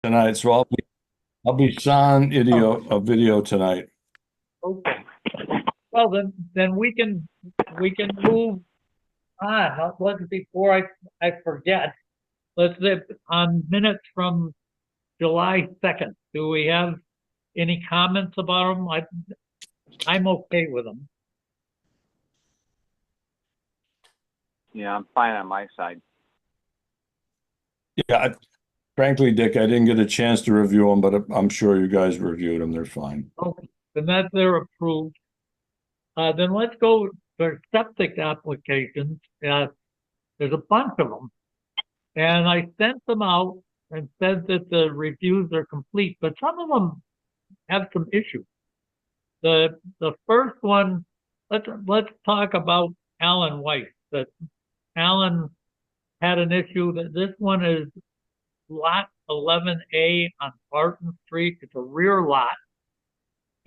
tonight, so I'll be on video tonight. Okay. Well, then we can move on. Let's before I forget. Let's say on minutes from July 2nd. Do we have any comments about them? I'm okay with them. Yeah, I'm fine on my side. Yeah, frankly, Dick, I didn't get a chance to review them, but I'm sure you guys reviewed them. They're fine. Okay, then they're approved. Then let's go for septic applications. There's a bunch of them, and I sent them out and said that the reviews are complete, but some of them have some issues. The first one, let's talk about Alan White. That Alan had an issue that this one is lot 11A on Barton Street. It's a rear lot.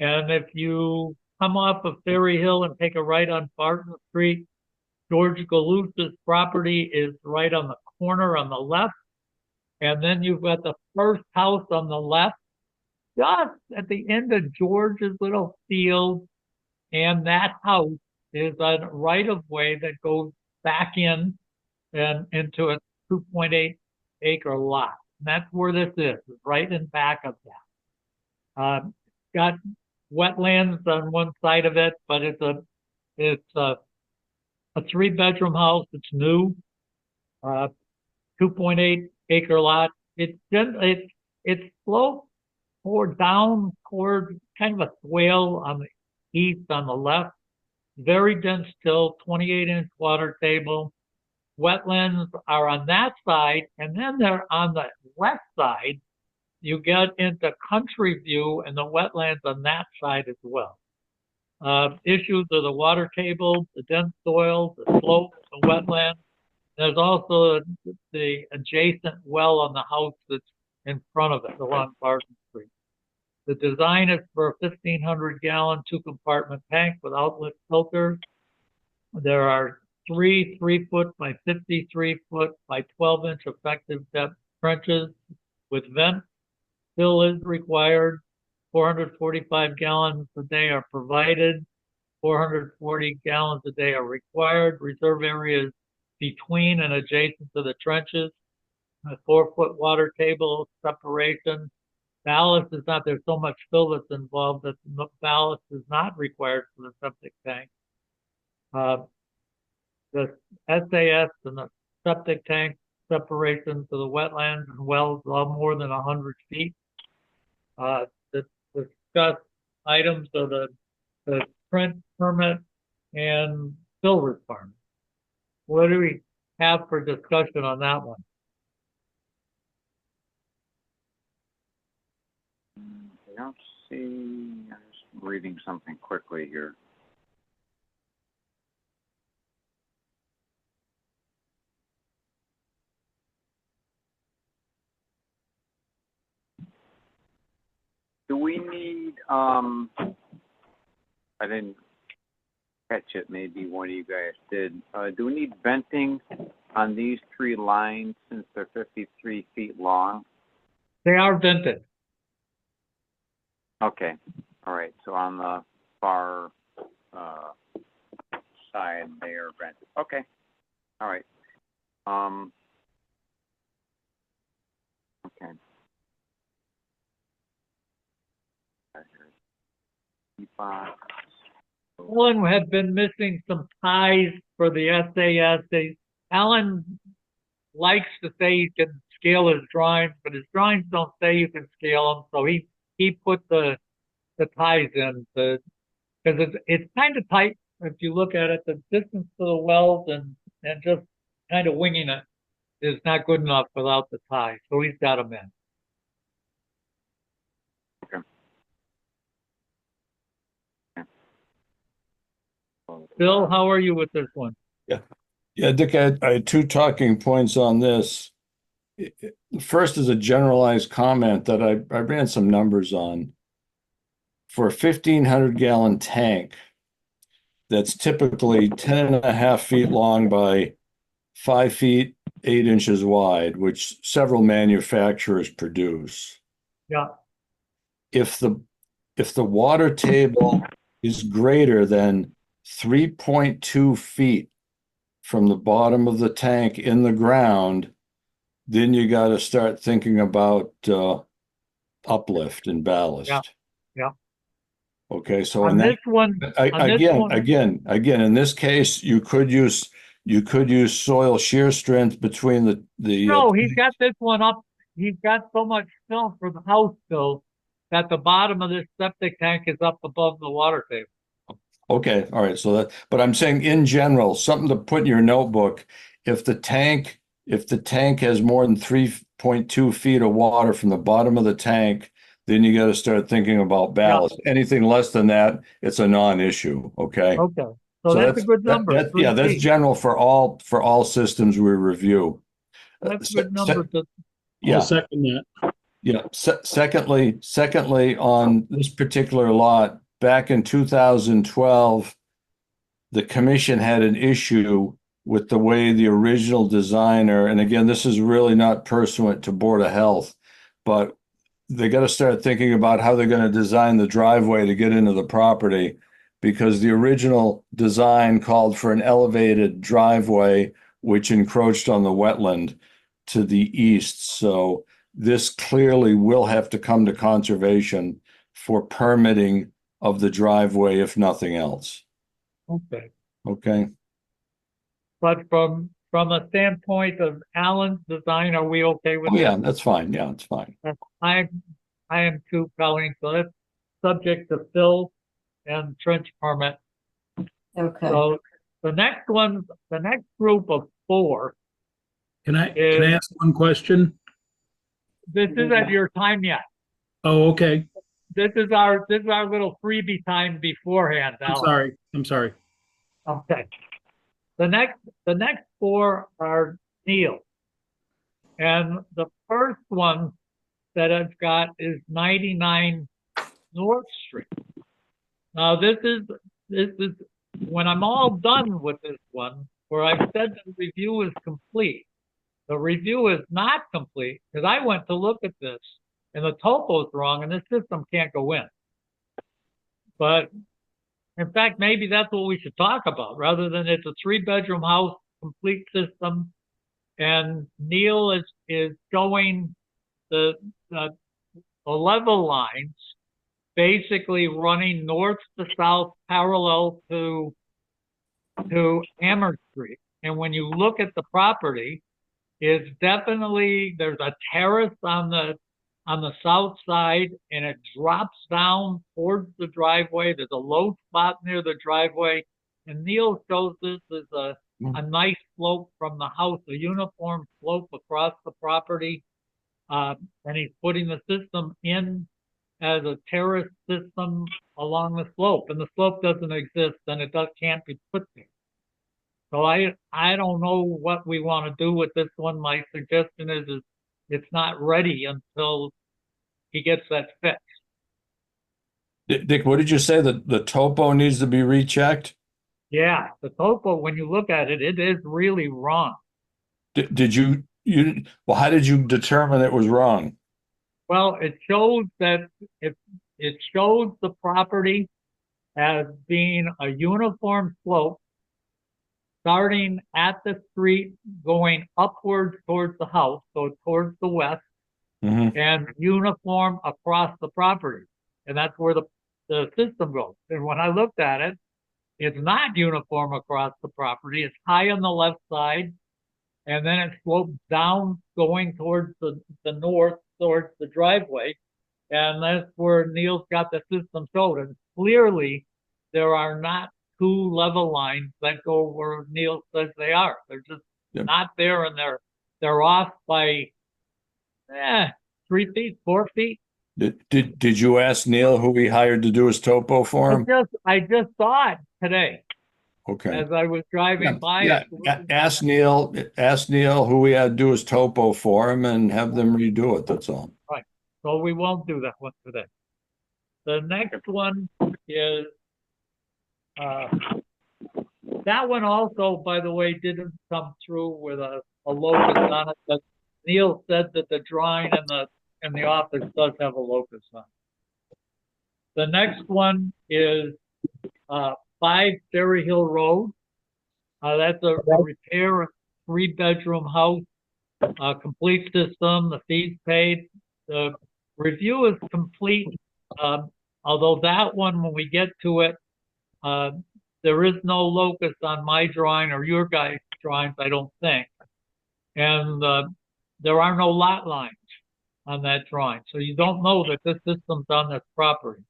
And if you come off of Ferry Hill and take a right on Barton Street, George Galusa's property is right on the corner on the left. And then you've got the first house on the left, just at the end of George's little field. And that house is a right of way that goes back in and into a 2.8 acre lot. And that's where this is, right in back of that. Got wetlands on one side of it, but it's a 3-bedroom house. It's new, 2.8 acre lot. It's sloped or down toward kind of a swale on the east on the left. Very dense till 28-inch water table. Wetlands are on that side, and then they're on the west side. You get into country view and the wetlands on that side as well. Issues are the water table, the dense soil, the slope, the wetland. There's also the adjacent well on the house that's in front of it along Barton Street. The design is for a 1,500-gallon 2-compartment tank with outlet filters. There are 3 3-foot by 53-foot by 12-inch effective depth trenches with vents. Fill is required. 445 gallons a day are provided. 440 gallons a day are required. Reserve areas between and adjacent to the trenches. A 4-foot water table separation. Ballast is not, there's so much fill that's involved that the ballast is not required for the septic tank. The SAS and the septic tank separation to the wetlands and wells all more than 100 feet. The discussed items of the print permit and fill requirement. What do we have for discussion on that one? I don't see, I'm just reading something quickly here. Do we need, I didn't catch it, maybe one of you guys did. Do we need venting on these 3 lines since they're 53 feet long? They are vented. Okay, all right, so on the far side, they are vented. Okay, all right. Okay. Alan had been missing some ties for the SAS. Alan likes to say he can scale his drawings, but his drawings don't say you can scale them. So he put the ties in because it's kind of tight if you look at it. The distance to the wells and just kind of winging it is not good enough without the ties. So he's got them in. Okay. Bill, how are you with this one? Yeah, Dick, I had 2 talking points on this. The first is a generalized comment that I ran some numbers on. For a 5 feet 8 inches wide, which several manufacturers produce. Yeah, If the water table is greater than 3.2 feet from the bottom of the tank in the ground, then you got to start thinking about uplift and ballast. Yeah, yeah. Okay, so On in that, this one, on this one, again, in this case, you could use soil shear strength between the no, he's got this one up. He's got so much fill for the house fill that the bottom of this septic tank is up above the water table. Okay, all right. So that, but I'm saying in general, something to put in your notebook. If the tank has more than 3.2 feet of water from the bottom of the tank, then you got to start thinking about ballast. Anything less than that, it's a non-issue. Okay. Okay, so that's a good number. Yeah, 3 that's feet. general for all systems we review. That's a good number. I'll Yeah, second that. yeah. Secondly, on this particular lot, back in 2012, the commission had an issue with the way the original designer, and again, this is really not pursuant to Board of Health, but they got to start thinking about how they're going to design the driveway to get into the property, because the original design called for an elevated driveway, which encroached on the wetland to the east. So this clearly will have to come to conservation for permitting of the driveway, if nothing else. Okay, Okay. but from a standpoint of Alan's design, are we okay with Oh, yeah, that? that's fine. Yeah, it's fine. I am too, Colleen. So that's subject to fill and trench permit. Okay. So the next one, the next group of 4, Can I ask one question? this isn't your time yet. Oh, okay. This is our little freebie time beforehand, Alan. I'm sorry. Okay. The next 4 are Neil. And the first one that I've got is 99 North Street. Now this is when I'm all done with this one, where I've said the review is complete. The review is not complete because I went to look at this and the topo's wrong and this system can't go in. But in fact, maybe that's what we should talk about rather than it's a 3-bedroom house, complete system. And Neil is showing the level lines basically running north to south parallel to Amherst Street. And when you look at the property, it's definitely, there's a terrace on the south side and it drops down towards the driveway. There's a low spot near the driveway. And Neil shows this as a nice slope from the house, a uniform slope across the property. And he's putting the system in as a terrace system along the slope, and the slope doesn't exist, and it can't be put there. So I don't know what we want to do with this one. My suggestion is it's not ready until he gets that fixed. Dick, what did you say? That the topo needs to be rechecked? Yeah, the topo, when you look at it, it is really wrong. Did you well, how did you determine it was wrong? Well, it shows that it shows the property as being a uniform slope starting at the street going upwards towards the house, so towards the west, and uniform across the property. And that's where the system goes. And when I looked at it, it's not uniform across the property. It's high on the left side, and then it slopes down going towards the north, towards the driveway. And that's where Neil's got the system showed. And clearly, there are not 2 level lines that go where Neil says they are. They're just not there, and they're off by 3 feet, 4 feet. Did you ask Neil who he hired to do his topo for him? I just saw it today Okay. as I was driving by. Yeah. Ask Neil who he had to do his topo for him and have them redo it. That's all. Right. So we won't do that one today. The next one is 7 that one also, by the way, didn't come through with a locus on it, but Neil said that the drawing in the office does have a locus on it. The next one is 5 Ferry Hill Road. That's a repair, 3-bedroom house, complete system, the fees paid. The review is complete, although that one, when we get to it, there is no locus on my drawing or your guys' drawings, I don't think. And there are no lot lines on that drawing. So you don't know that this system's on this property.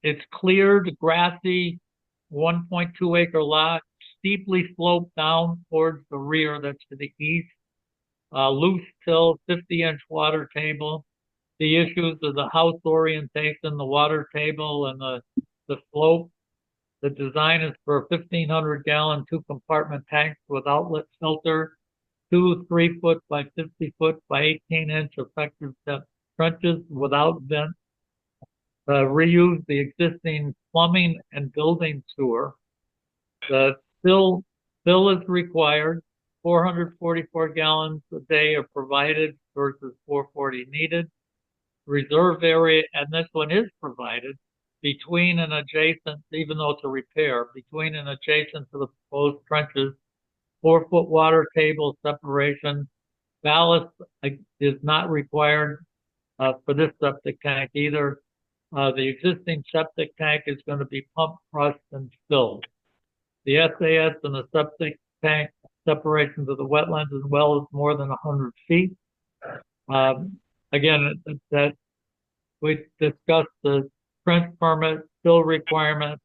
It's cleared, grassy, 1.2 acre lot, steeply sloped down towards the rear, that's to the east. Loose till, 50-inch water table. The issues of the house orientation, the water table, and the slope. The design is for a 1,500-gallon 2-compartment tanks with outlet filter, 2 3-foot by 50-foot by 18-inch effective depth trenches without vent. Reuse the existing plumbing and building sewer. The fill is required. 444 gallons a day are provided versus 440 needed. Reserve area, and this one is provided, between and adjacent, even though it's a repair, between and adjacent to the proposed trenches, 4-foot water table separation. Ballast is not required for this septic tank either. The existing septic tank is going to be pumped, crushed, and filled. The SAS and the septic tank separation to the wetlands as well is more than 100 feet. Again, that we discussed the trench permit, fill requirement.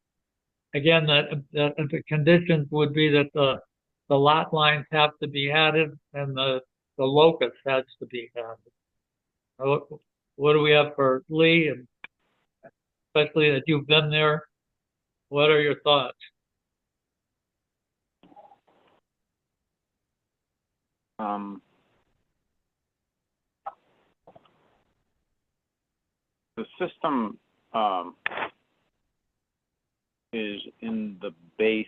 Again, that the conditions would be that the lot lines have to be added and the locus has to be added. What do we have for Lee, and especially that you've been there? What are your thoughts? The system is in the base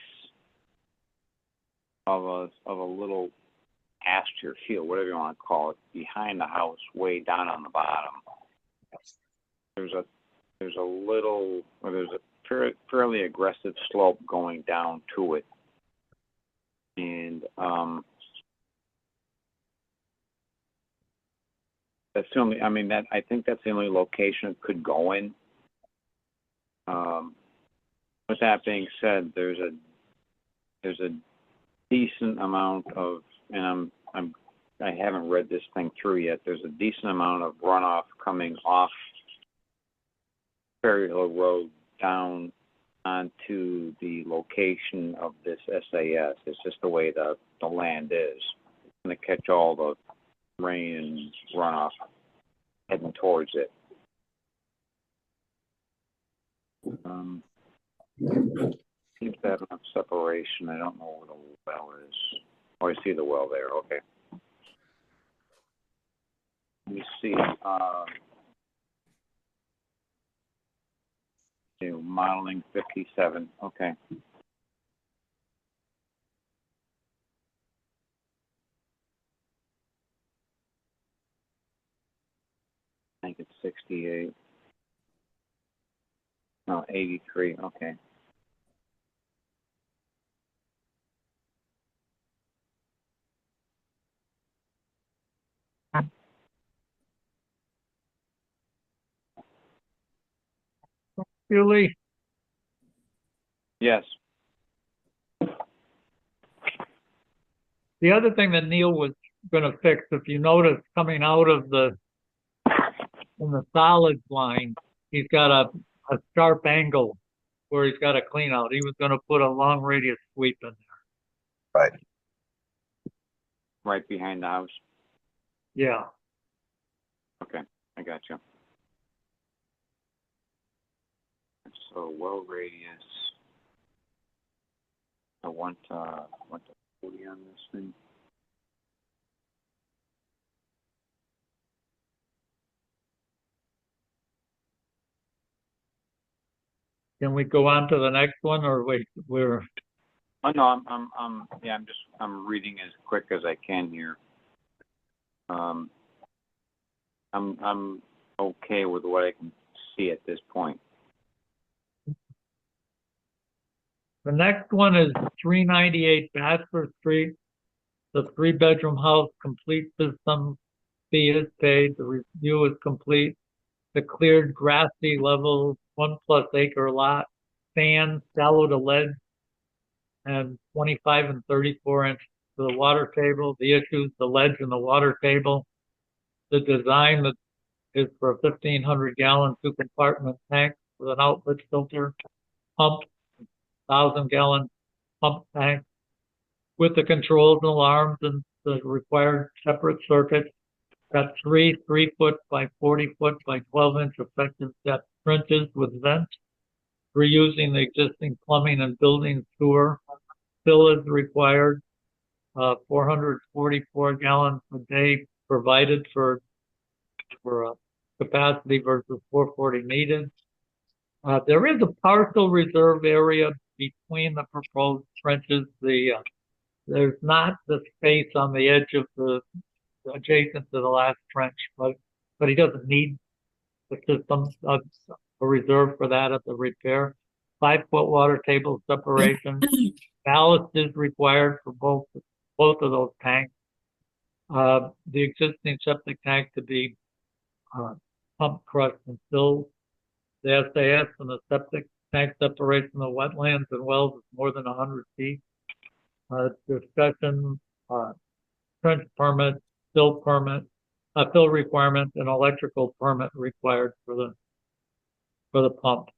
of a little pasture field, whatever you want to call it, behind the house, way down on the bottom. There's a fairly aggressive slope going down to it, and that's the only. I mean, I think that's the only location it could go in. With that being said, there's a decent amount of, and I haven't read this thing through yet. There's a decent amount of runoff coming off Ferry Hill Road down onto the location of this SAS. It's just the way the land is. It's going to catch all the rain and runoff heading towards it. Seems to have enough separation. I don't know where the well is. Oh, I see the well there. Okay. Let me see. Modeling 57. Okay. I think it's 68. No, 83. Okay. Julie? Yes. The other thing that Neil was going to fix, if you notice, coming out of in the solids line, he's got a sharp angle where he's got to clean out. He was going to put a long radius sweep in there. Right. Right behind the house. Yeah. Okay, I got you. So well radius. I want 40 on this thing. Can we go on to the next one, or wait, Oh, no, I'm reading as quick as I can here. I'm okay with what I can see at this point. the next one is 398 Bassford Street. The 3-bedroom house, complete system fee is paid. The review is complete. The cleared grassy level, 1+ acre lot, sand, shallow to lead, and 25 and 34-inch to the water table. The issues, the ledge in the water table. The design that is for a 1,500-gallon 2-compartment tank with an outlet filter, pump, 1,000-gallon pump tank with the controls and alarms and the required separate circuits. Got 3 3-foot by 40-foot by 12-inch effective depth trenches with vents, reusing the existing plumbing and building sewer. Fill is required, 444 gallons a day provided for capacity versus 440 needed. There is a partial reserve area between the proposed trenches. There's not the space on the edge of the adjacent to the last trench, but he doesn't need the system of a reserve for that at the repair. 5-foot water table separation. Ballast is required for both of those tanks. The existing septic tank to be pump, crushed, and filled. The SAS and the septic tank separation of wetlands and wells is more than 100 feet. Discussion, trench permit, fill requirement, and electrical permit required for the pump.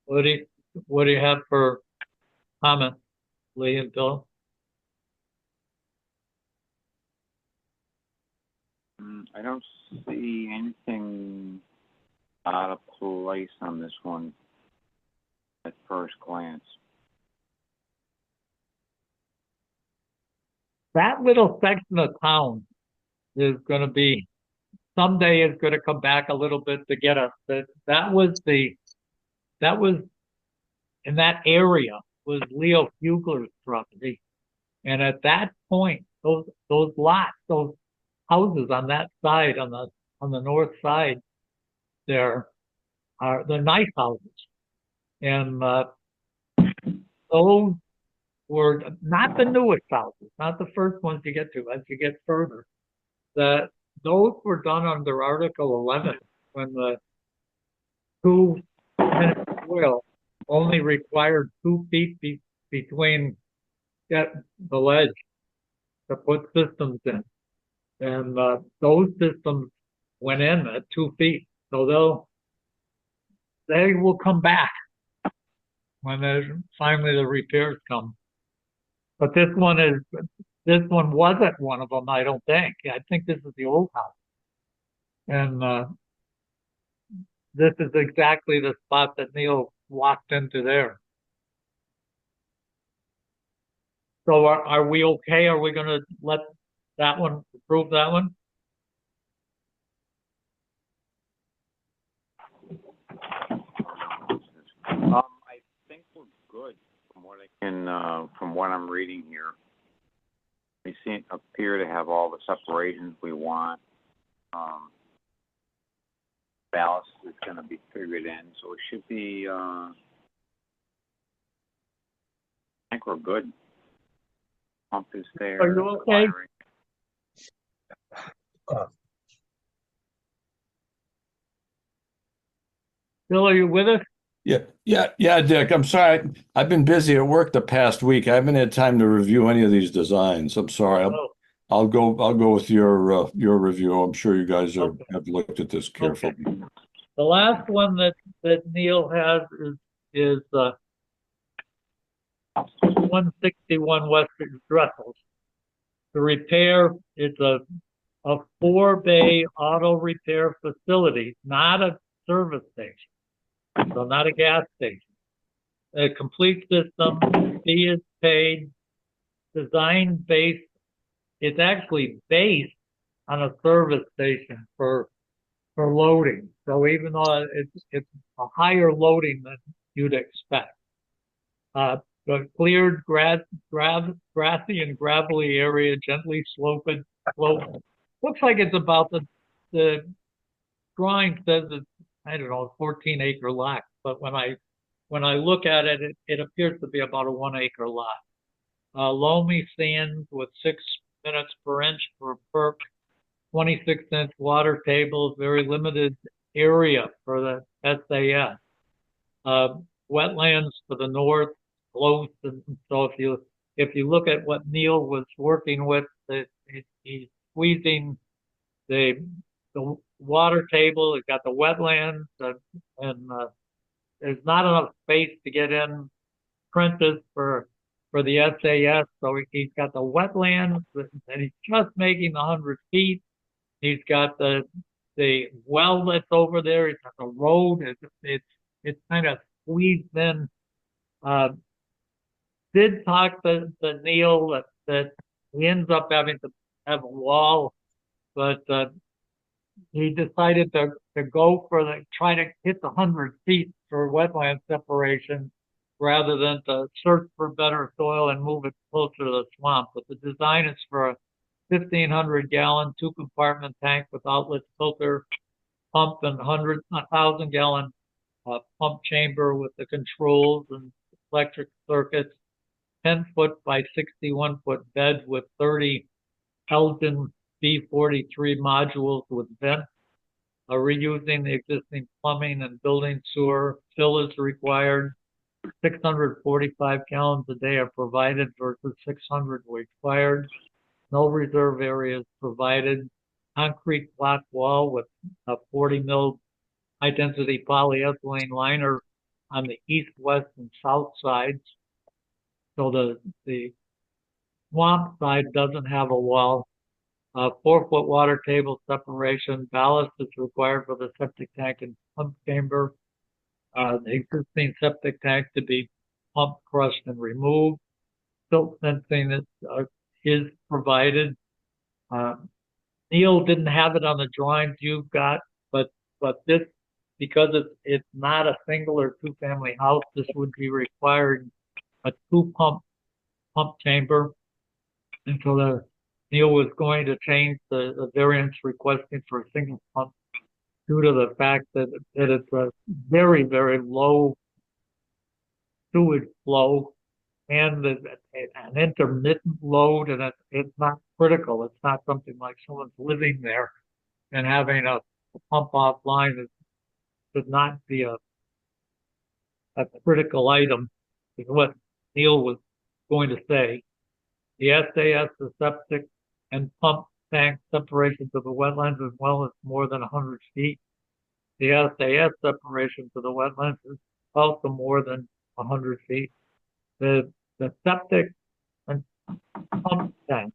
What do you have for comment, Lee and Bill? I don't see anything out of place on this one at first glance. That little section of town is going to be, someday is going to come back a little bit to get us. That was in that area was Leo Fugler's property. And at that point, those lots, those houses on that side, on the north side, they're nice houses. And those were not the newest houses, not the first ones you get to as you get further. Those were done under Article 11 when the 2-minute soil only required 2 feet between the ledge to put systems in. And those systems went in at 2 feet. So they will come back when finally the repairs come. But this one wasn't one of them, I don't think. I think this is the old house. And this is exactly the spot that Neil walked into there. So are we okay? Are we going to let that one, approve that one? I think we're good from what I'm reading here. They appear to have all the separations we want. Ballast is going to be figured in, so it should be. I think we're good. Pump is there. Are you okay? Bill, are you with us? Yeah, Dick. I'm sorry. I've been busy at work the past week. I haven't had time to review any of these designs. I'm sorry. I'll go with your review. I'm sure you guys have looked at this carefully. Okay. The last one that Neil has is 161 Western Dressels. The repair is a 4-bay auto repair facility, not a service station, so not a gas station. A complete system, fee is paid, design based. It's actually based on a service station for loading. So even though it's a higher loading than you'd expect. The cleared grassy and gravelly area, gently sloped, looks like it's about the drawing says it's, I don't know, 14-acre lot, but when I look at it, it appears to be about a 1-acre lot. Loamy sand with 6 minutes per inch per perk, 26-inch water tables, very limited area for the SAS. Wetlands to the north, close, and so if you look at what Neil was working with, he's squeezing the water table. It's got the wetlands, and there's not enough space to get in trenches for the SAS. So he's got the wetlands, and he's just making 100 feet. He's got the well that's over there. He's got the road. It's kind of squeezed in. Did talk to Neil that he ends up having to have a wall, but he decided to go for try to hit the 100 feet for wetland separation rather than to search for better soil and move it closer to the swamp. But the design is for a 1,500-gallon 2-compartment tank with outlet filter, pump, and 1,000-gallon pump chamber with the controls and electric circuits, 10-foot by 61-foot bed with 30 Elgin B43 modules with vents, reusing the existing plumbing and building sewer. Fill is required. 645 gallons a day are provided versus 600 required. No reserve areas provided. Concrete block wall with a 40 mil high density polyethylene liner on the east, west, and south sides. So the swamp side doesn't have a wall. 4-foot water table separation. Ballast is required for the septic tank and pump chamber. The existing septic tank to be pumped, crushed, and removed. Silt fencing is provided. Neil didn't have it on the drawings you've got, but this, because it's not a single or 2-family house, this would be required a 2-pump chamber. And so Neil was going to change the variance requesting for a single pump due to the fact that it's a very, very low sewage flow and an intermittent load, and it's not critical. It's not something like someone's living there and having a pump offline. It should not be a critical item, is what Neil was going to say. The SAS, the septic and pump tank separation to the wetlands as well as more than 100 feet. The SAS separation to the wetlands is also more than 100 feet. The septic and pump tank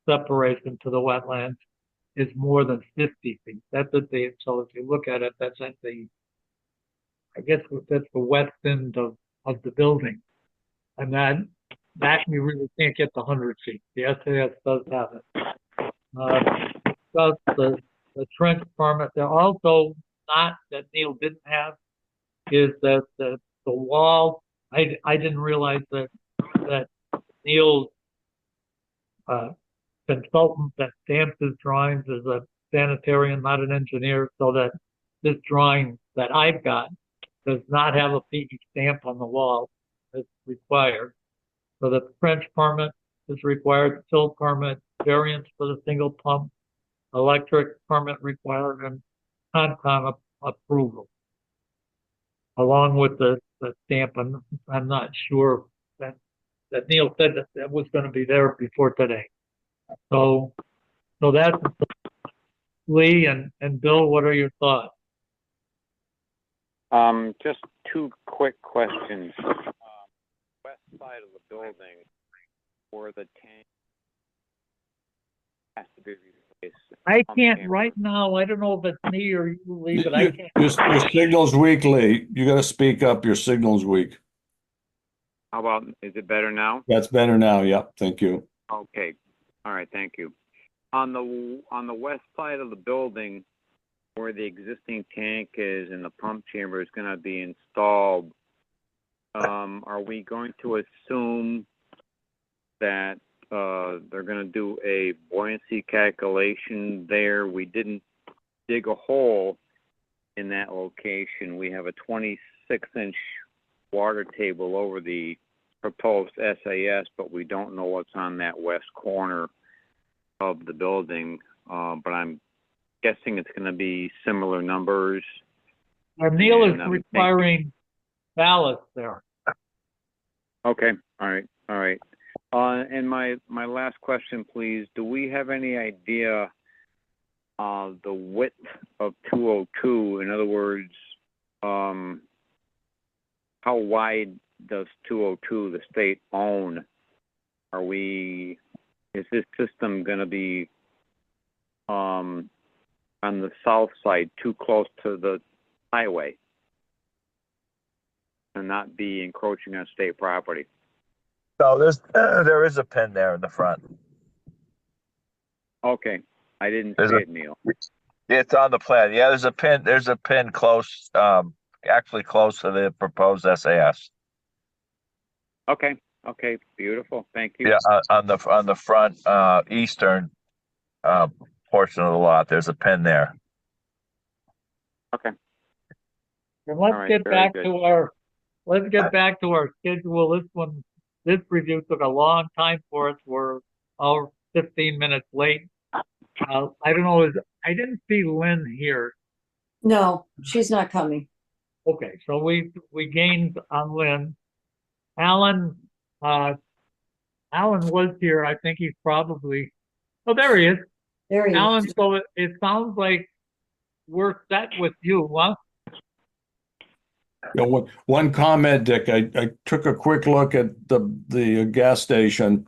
separation to the wetlands is more than 50 feet. That's so if you look at it, that's at I guess that's the west end of the building. And that you really can't get the 100 feet. The SAS does have it. Does the trench permit. They're also not, that Neil didn't have, is that the wall, I didn't realize that Neil's consultant that stamped his drawings is a sanitarian, not an engineer, so that this drawing that I've got does not have a PE stamp on the wall as required. So the trench permit is required, fill permit, variance for the single pump, electric permit required, and Concom approval. Along with the stamp, I'm not sure that Neil said that was going to be there before today. So that's Lee and Bill. What are your thoughts? Just 2 quick questions. West side of the building, where the tank has to be replaced. I can't right now. I don't know if it's me or you, Lee, but I can't. Your signal's weak, Lee. You got to speak up. Your signal's weak. How about, is it better now? That's better now. Yep. Thank you. Okay. All right. Thank you. On the west side of the building, where the existing tank is and the pump chamber is going to be installed, are we going to assume that they're going to do a buoyancy calculation there? We didn't dig a hole in that location. We have a 26-inch water table over the proposed SAS, but we don't know what's on that west corner of the building. But I'm guessing it's going to be similar numbers. Neil is And I'm requiring ballast there. Okay, all right. And my last question, please. Do we have any idea the width of 202? In other words, how wide does 202, the state, own? Is this system going to be on the south side, too close to the highway, and not be encroaching on state property? So there is a pin there in the front. Okay, I didn't There's see a- it, Neil. It's on the plan. Yeah, there's a pin. There's a pin close, actually close to the proposed SAS. Okay, beautiful. Thank you. Yeah, on the front eastern portion of the lot, there's a pin there. Okay. And let's All right, get very back good. to our schedule. This review took a long time for us. We're all 15 minutes late. I don't know, I didn't see Lynn here. No, she's not coming. Okay, so we gained on Lynn. Alan was here. I think he's probably, oh, there he is. There he Alan, is. so it sounds like we're set with you, huh? You know, one comment, Dick, I took a quick look at the gas station.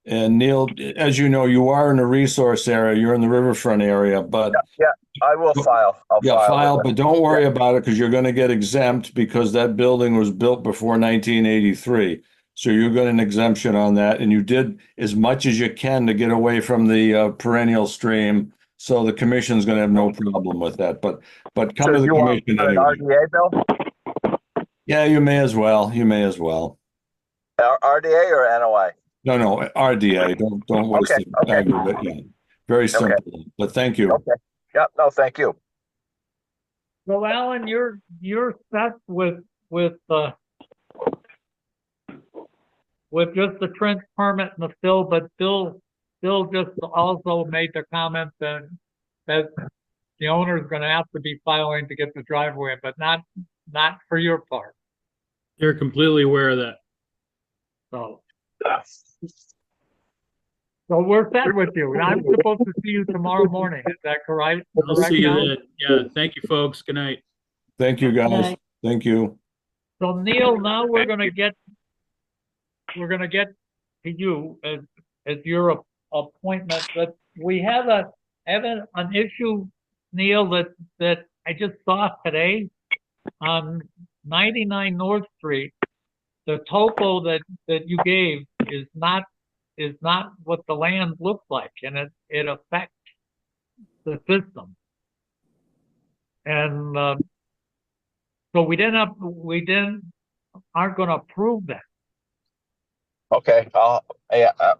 And Neil, as you know, you are in the resource area, you're in the riverfront area, but Yeah, I will file. I'll yeah, file, with it. but don't worry about it because you're going to get exempt because that building was built before 1983. So you got an exemption on that, and you did as much as you can to get away from the perennial stream. So the commission's going to have no problem with that. But come So to the you want commission an anyway. RDA bill? Yeah, you may as well. You may as well. RDA or NOI? No, RDA. Don't waste Okay, the aggregate. Yeah. Very simple. But thank you. Okay. Yeah, no, thank you. So Alan, you're set with just the trench permit and the fill, but Bill just also made the comment that the owner is going to have to be filing to get the driveway, but not for your part. You're completely aware of that. So we're set with you. I'm supposed to see you tomorrow morning. Is that correct? I'll see you Alan? then. Yeah, thank you, folks. Good night. Thank you, guys. Right. Thank you. So Neil, now we're gonna get to you as your appointment, but we have an issue, Neil, that I just saw today on 99 North Street. The topo that you gave is not what the land looks like, and it affects the system. And so we aren't going to approve that. Okay.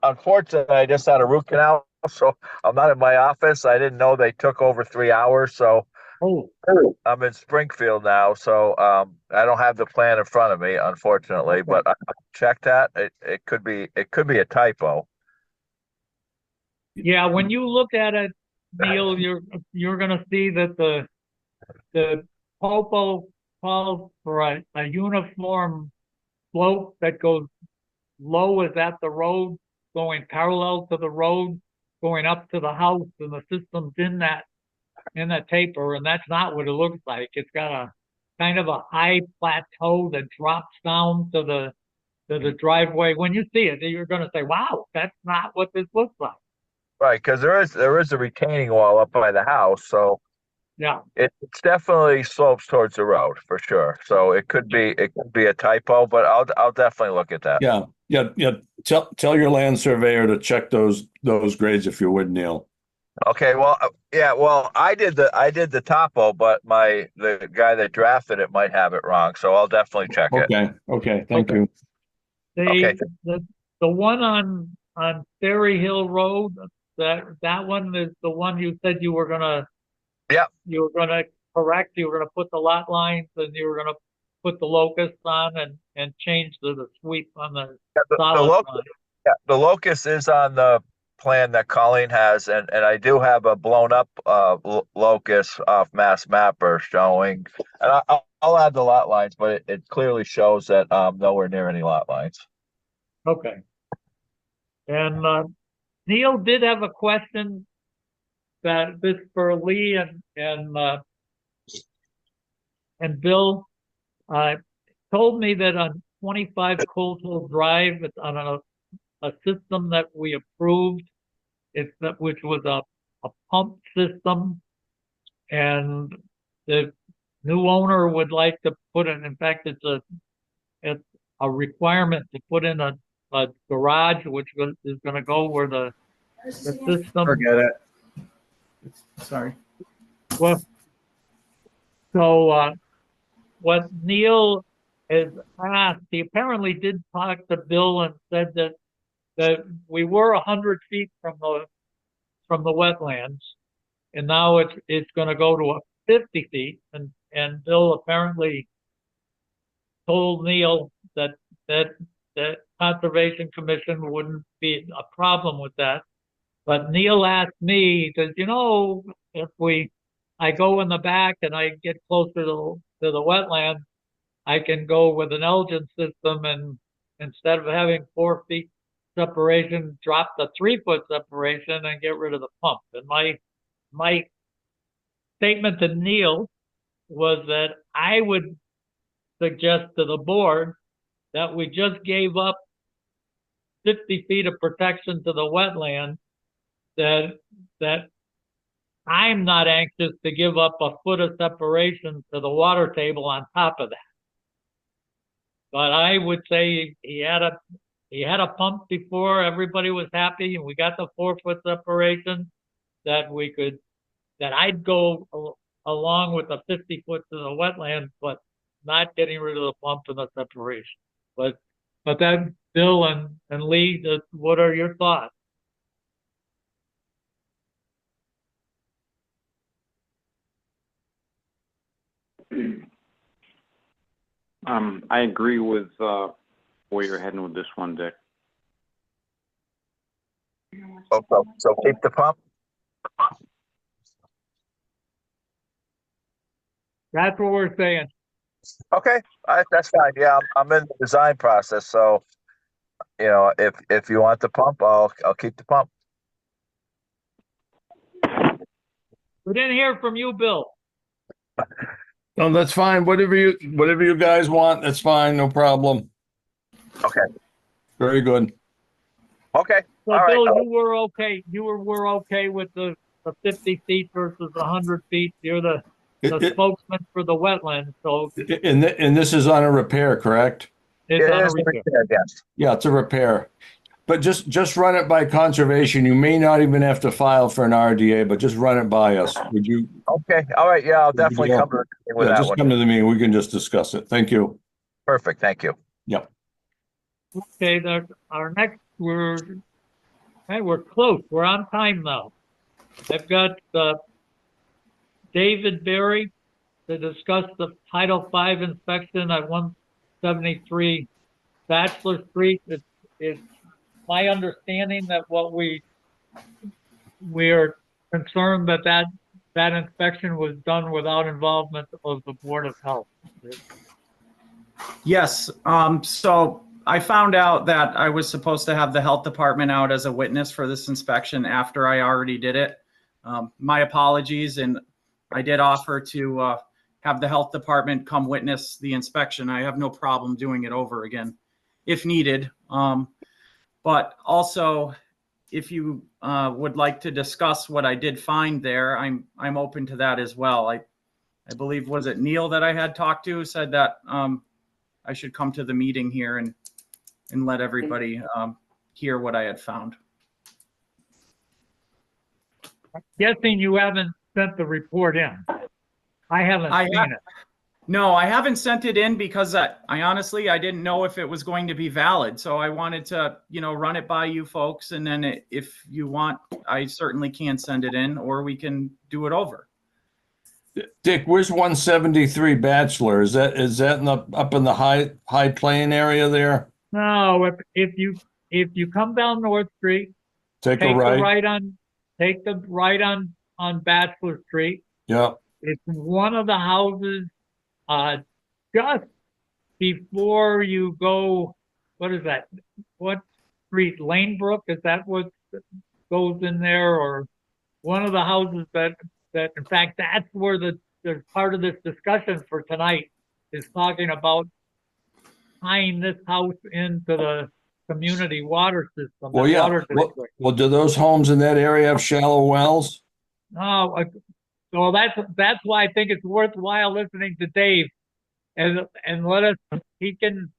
Unfortunately, I just had a root canal, so I'm not in my office. I didn't know they took over 3 hours, so Oh, I'm in Springfield now. So I don't have the plan in front of me, unfortunately. But I checked that. It could be a typo. yeah. When you look at it, Neil, you're going to see that the topo calls for a uniform slope that goes low as at the road, going parallel to the road, going up to the house, and the system's in that taper, and that's not what it looks like. It's got a kind of a high plateau that drops down to the driveway. When you see it, you're going to say, "Wow, that's not what this looks like." Right, because there is a retaining wall up by the house, so Yeah. it's definitely slopes towards the road for sure. So it could be a typo, but I'll definitely look at that. Yeah. Tell your land surveyor to check those grades if you would, Neil. Okay, well, yeah, well, I did the topo, but the guy that drafted it might have it wrong, so I'll definitely check it. Okay, thank Okay. you. Okay. The one on Ferry Hill Road, that one is the one you said you were gonna. Yep. You were gonna correct, you were gonna put the lot lines and you were gonna put the locusts on and change the sweep on the The solid locus, line. yeah, the locus is on the plan that Colleen has, and I do have a blown up locus off Mass Mapper showing, and I'll add the lot lines, but it clearly shows that nowhere near any lot lines. Okay. And Neil did have a question that this for Lee and Bill told me that on 25 Cold Hill Drive, it's on a system that we approved. Which was a pump system, and the new owner would like to put in. In fact, it's a requirement to put in a garage, which is going to go where the system. Forget it. Sorry. Well, so what Neil has asked, he apparently did talk to Bill and said that we were 100 feet from the wetlands, and now it's going to go to 50 feet. And Bill apparently told Neil that Conservation Commission wouldn't be a problem with that. But Neil asked me, he says, if I go in the back and I get closer to the wetland, I can go with an Elgin system, and instead of having 4 feet separation, drop the 3-foot separation and get rid of the pump. And my statement to Neil was that I would suggest to the board that we just gave up 50 feet of protection to the wetland, that I'm not anxious to give up a foot of separation to the water table on top of that. But I would say he had a pump before, everybody was happy, and we got the 4-foot separation, that I'd go along with the 50 foot to the wetland, but not getting rid of the pump and the separation. But then Bill and Lee, what are your thoughts? I agree with where you're heading with this one, Dick. So keep the pump. That's what we're saying. Okay, that's fine. Yeah, I'm in the design process, so if you want the pump, I'll keep the pump. We didn't hear from you, Bill. No, that's fine. Whatever you guys want, that's fine. No problem. Okay. Very good. Okay. So All right. Bill, you were okay. We're okay with the 50 feet versus 100 feet. You're the spokesman for the wetlands. So And this is on a repair, correct? it's on a repair. Yes. Yeah, it's a repair. But just run it by conservation. You may not even have to file for an RDA, but just run it by us. Would you? Okay. All right. Yeah, I'll definitely come to with that Just one. come to the meeting. We can just discuss it. Thank you. Perfect. Thank you. Yep. Okay, our next, we're close. We're on time now. I've got David Berry to discuss the Title V inspection at 173 Bachelor Street. It's my understanding that we're concerned that inspection was done without involvement of the Board of Health. Yes. So I found out that I was supposed to have the health department out as a witness for this inspection after I already did it. My apologies, and I did offer to have the health department come witness the inspection. I have no problem doing it over again if needed. But also, if you would like to discuss what I did find there, I'm open to that as well. I believe, was it Neil that I had talked to, said that I should come to the meeting here and let everybody hear what I had found. Guessing you haven't sent the report in. I haven't I seen have- it. No, I haven't sent it in because I honestly, I didn't know if it was going to be valid. So I wanted to, run it by you folks. And then if you want, I certainly can send it in, or we can do it over. Dick, where's 173 Bachelor? Is that in up in the high plain area there? No, if you come down North Street, Take a take the right. take the right on Bachelor Street. Yeah. It's one of the houses just before you go. What is that? What street? Lanebrook? Is that what goes in there, or one of the houses that in fact that's where there's part of this discussion for tonight is talking about tying this house into the community water system. Well, the yeah. water district. Well, do those homes in that area have shallow wells? No, so that's why I think it's worthwhile listening to Dave, and let us. He can,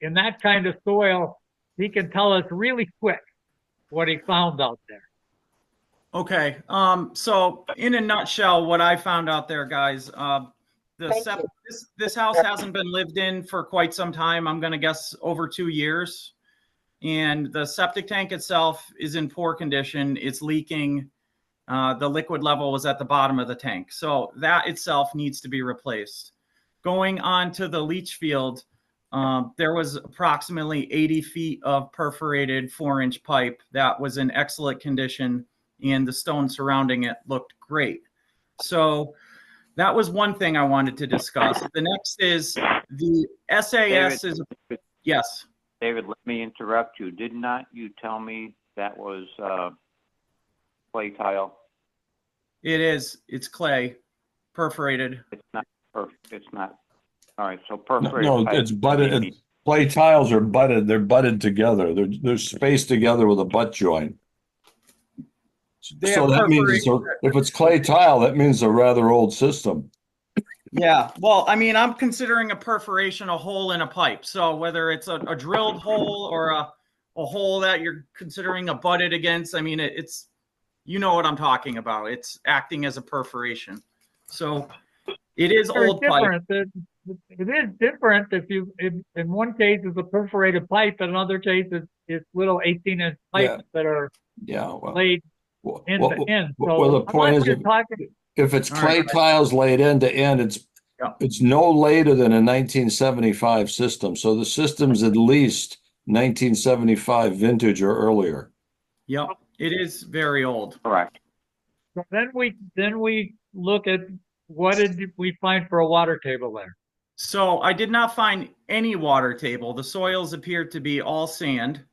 in that kind of soil, he can tell us really quick what he found out there. Okay. So in a nutshell, what I found out there, guys, this house hasn't been lived in for quite some time. I'm going to guess over 2 years. And the septic tank itself is in poor condition. It's leaking. The liquid level was at the bottom of the tank. So that itself needs to be replaced. Going on to the leach field, there was approximately 80 feet of perforated 4-inch pipe that was in excellent condition, and the stone surrounding it looked great. So that was one thing I wanted to discuss. The next is the SAS David, yes. David, let me interrupt you. Did not you tell me that was clay tile? It is. It's clay, perforated. It's not perfect. It's not. All right, so No, perforated pipe. it's butted. Clay tiles are butted. They're butted together. They're spaced together with a butt joint. They So have that means if it's clay tile, that means a rather old system. Yeah, well, I mean, I'm considering a perforation a hole in a pipe. So whether it's a drilled hole or a hole that you're considering a butted against, I mean, it's you know what I'm talking about. It's acting as a perforation. So it is old pipe. It is different in one case it's a perforated pipe, in another case it's little 18-inch pipes that are laid end to end. So the point is, if it's clay tiles laid end to end, it's no later than a 1975 system. So the system's at least 1975 vintage or earlier. Yep, it is very old. Correct. So then we look at what did we find for a water table there. So I did not find any water table. The soils appeared to be all sand,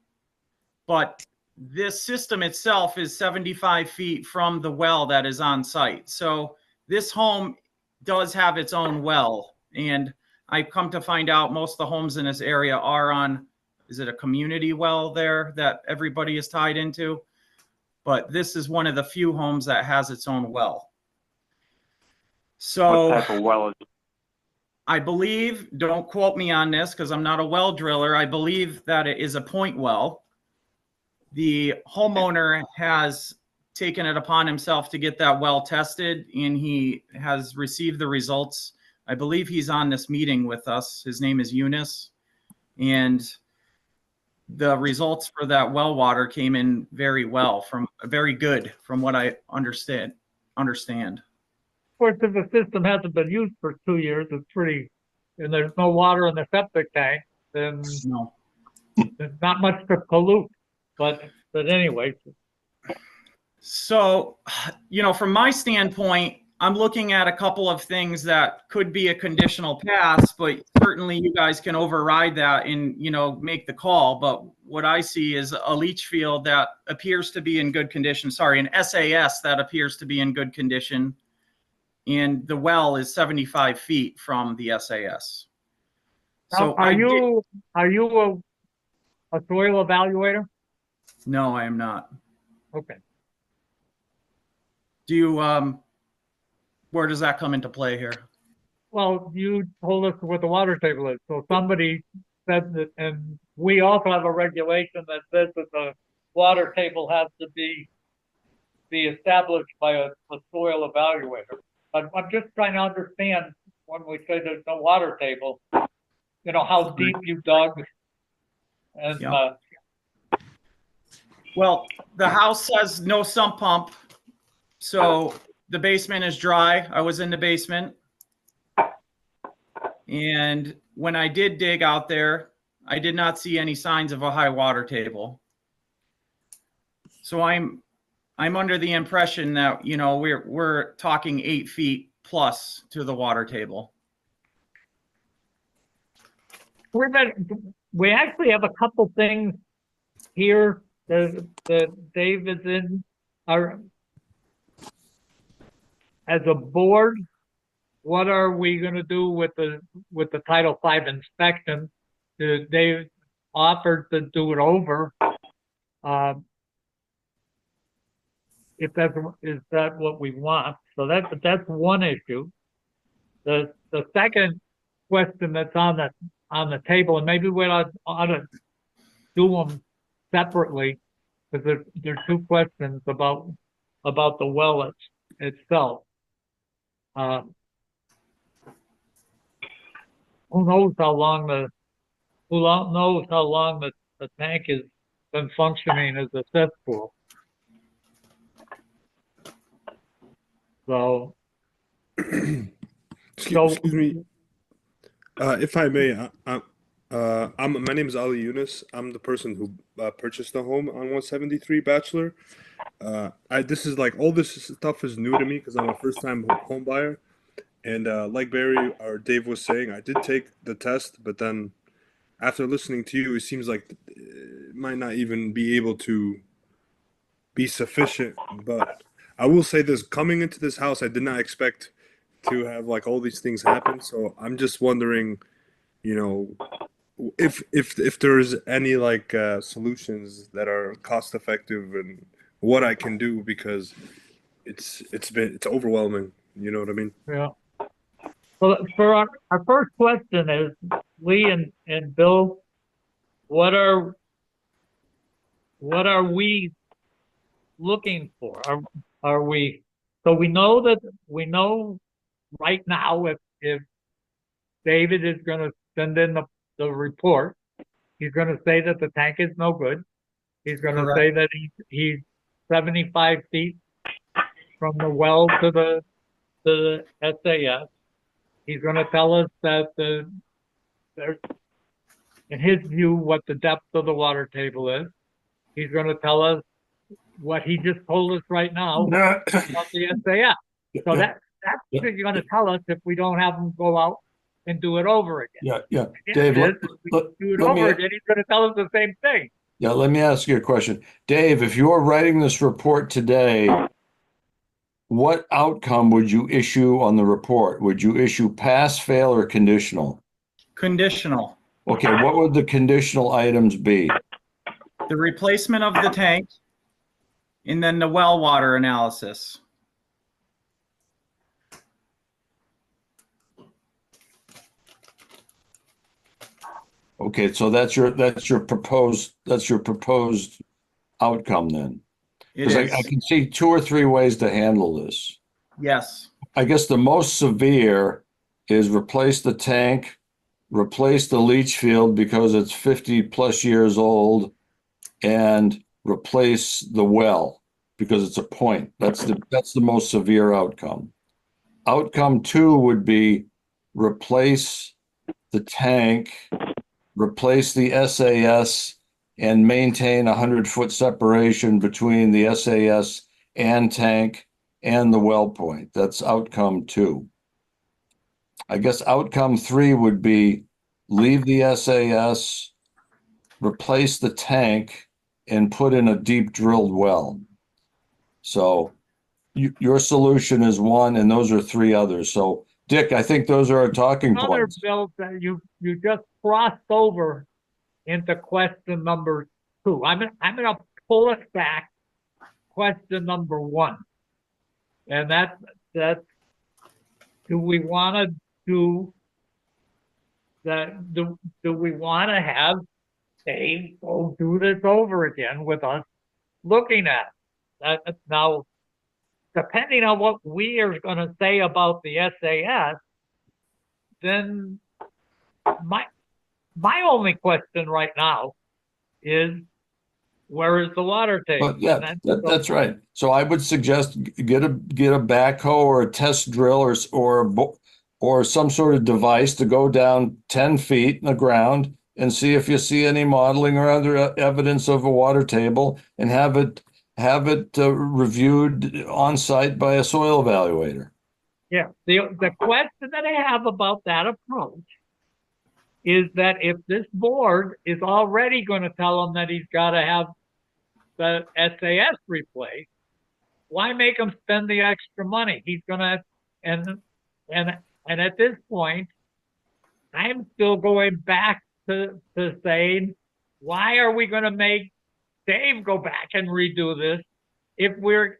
but this system itself is 75 feet from the well that is on site. So this home does have its own well. And I've come to find out most of the homes in this area are on, is it a community well there that everybody is tied into? But this is one of the few homes that has its own well. So what type of well is it? I believe, don't quote me on this because I'm not a well driller. I believe that it is a point well. The homeowner has taken it upon himself to get that well tested, and he has received the results. I believe he's on this meeting with us. His name is Eunice, and the results for that well water came in very good from what I understand. Of course, if the system hasn't been used for 2 years, and there's no water in the septic tank, then No. there's not much to pollute. But anyway. So, from my standpoint, I'm looking at a couple of things that could be a conditional pass, but certainly you guys can override that and, make the call. But what I see is a leach field that appears to be in good condition. Sorry, an SAS that appears to be in good condition. And the well is 75 feet from the SAS. So are you a soil evaluator? No, I am not. Okay. Do you, where does that come into play here? Well, you told us what the water table is. So somebody said that, and we also have a regulation that says that the water table has to be be established by a soil evaluator. But I'm just trying to understand when we say there's no water table, you know, how deep you dug and, Yeah. Well, the house has no sump pump, so the basement is dry. I was in the basement. And when I did dig out there, I did not see any signs of a high water table. So I'm under the impression that, you know, we're talking 8 feet plus to the water table. we actually have a couple things here that Dave is in our, as a board, what are we gonna do with the Title V inspection? They offered to do it over. If is that what we want? So that's one issue. The second question that's on the table, and maybe we ought to do them separately, because there's two questions about the well itself. Who knows how long the tank has been functioning as a cesspool? So, Excuse me, if I may, my name is Ali Yunus. I'm the person who purchased the home on 173 Bachelor. This is like all this stuff is new to me because I'm a first-time home buyer. And like Barry or Dave was saying, I did take the test, but then after listening to you, it seems like it might not even be able to be sufficient. But I will say this: coming into this house, I did not expect to have like all these things happen. So I'm just wondering, you know, if there's any like solutions that are cost effective and what I can do, because it's overwhelming. You know what I mean? yeah. Well, for our first question is, Lee and Bill, what are we looking for? Are we, so we know right now if David is going to send in the report, he's going to say that the tank is no good. He's going to say that he's 75 feet from the well to the SAS. He's going to tell us that there's, in his view, what the depth of the water table is. He's going to tell us what he just told us right now about the SAS. So that's what you're going to tell us if we don't have him go out and do it over again. Yeah. Dave, do it over again, he's going to tell us the same thing. Yeah, let me ask you a question. Dave, if you were writing this report today, what outcome would you issue on the report? Would you issue pass, fail, or conditional? Conditional. Okay, what would the conditional items be? The replacement of the tank, and then the well water analysis. Okay, so that's your proposed outcome then. It Because is. I can see 2 or 3 ways to handle this. Yes. I guess the most severe is replace the tank, replace the leach field because it's 50 plus years old, and replace the well because it's a point. That's the most severe outcome. Outcome 2 would be replace the tank, replace the SAS, and maintain 100-foot separation between the SAS and tank and the well point. That's outcome 2. I guess outcome 3 would be leave the SAS, replace the tank, and put in a deep drilled well. So your solution is 1, and those are 3 others. So Dick, I think those are our talking points. Bill, that you just crossed over into question number 2. I'm gonna pull us back. Question number 1, and that's do we want to do that? Do we want to have Dave go do this over again with us looking at that? Now, depending on what we are going to say about the SAS, then my only question right now is, where is the water table? But yeah, that's right. So I would suggest get a backhoe or a test drill or some sort of device to go down 10 feet in the ground and see if you see any modeling or other evidence of a water table, and have it reviewed on site by a soil evaluator. Yeah. The question that I have about that approach is that if this board is already going to tell him that he's got to have the SAS replaced, why make him spend the extra money? He's gonna, and at this point, I'm still going back to saying, why are we gonna make Dave go back and redo this if we're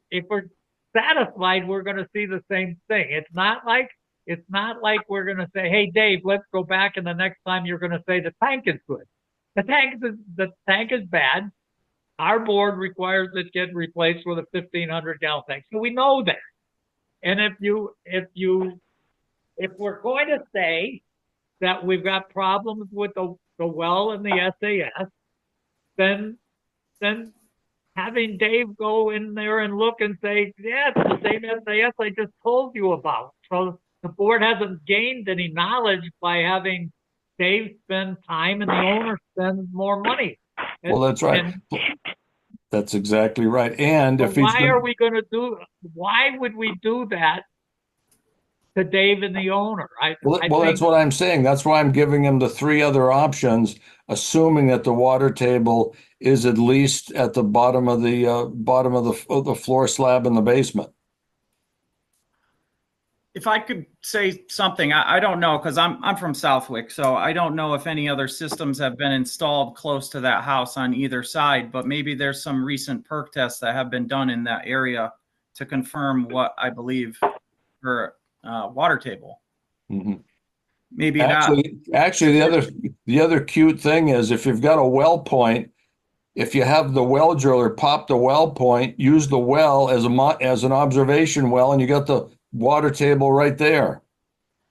satisfied we're gonna see the same thing? It's not like we're gonna say, hey Dave, let's go back, and the next time you're gonna say the tank is good. The tank is bad. Our board requires it get replaced with a 1,500 gallon tank. So we know that. And if we're going to say that we've got problems with the well and the SAS, then having Dave go in there and look and say, yeah, it's the same SAS I just told you about. So the board hasn't gained any knowledge by having Dave spend time and the owner spend more money. Well, that's right. That's exactly right. And if why would we do that to Dave and the owner? Well, that's what I'm saying. That's why I'm giving him the three other options, assuming that the water table is at least at the bottom of the floor slab in the basement. If I could say something, I don't know, because I'm from Southwick, so I don't know if any other systems have been installed close to that house on either side, but maybe there's some recent perk tests that have been done in that area to confirm what I believe for water table. Mm-hmm. Maybe actually, the other cute thing is, if you've got a well point, if you have the well driller pop the well point, use the well as an observation well, and you got the water table right there.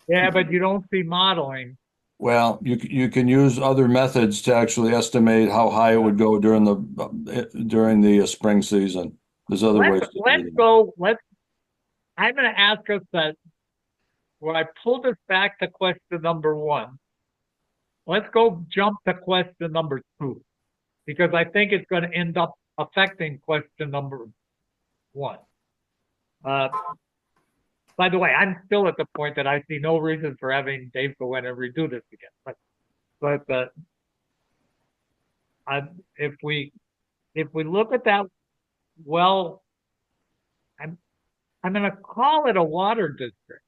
Yeah, but you don't see modeling. Well, you can use other methods to actually estimate how high it would go during the spring season. There's other ways. I'm going to ask us that. When I pull this back to question number 1, let's go jump to question number 2, because I think it's going to end up affecting question number 1. By the way, I'm still at the point that I see no reason for having Dave go in and redo this again. But if we look at that, well, I'm going to call it a water district.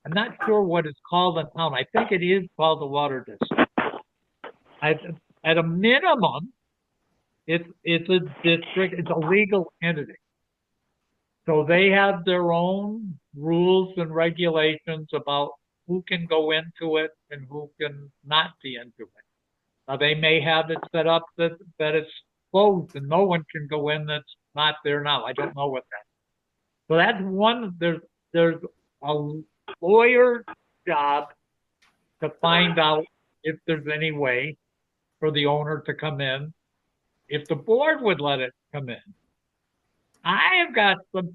I'm not sure what it's called in town. I think it is called the water district. At a minimum, it's a district. It's a legal entity. So they have their own rules and regulations about who can go into it and who can not be into it. Now, they may have it set up that it's closed and no one can go in that's not there now. I don't know what that is. So that's one. There's a lawyer job to find out if there's any way for the owner to come in, if the board would let it come in. I have got some,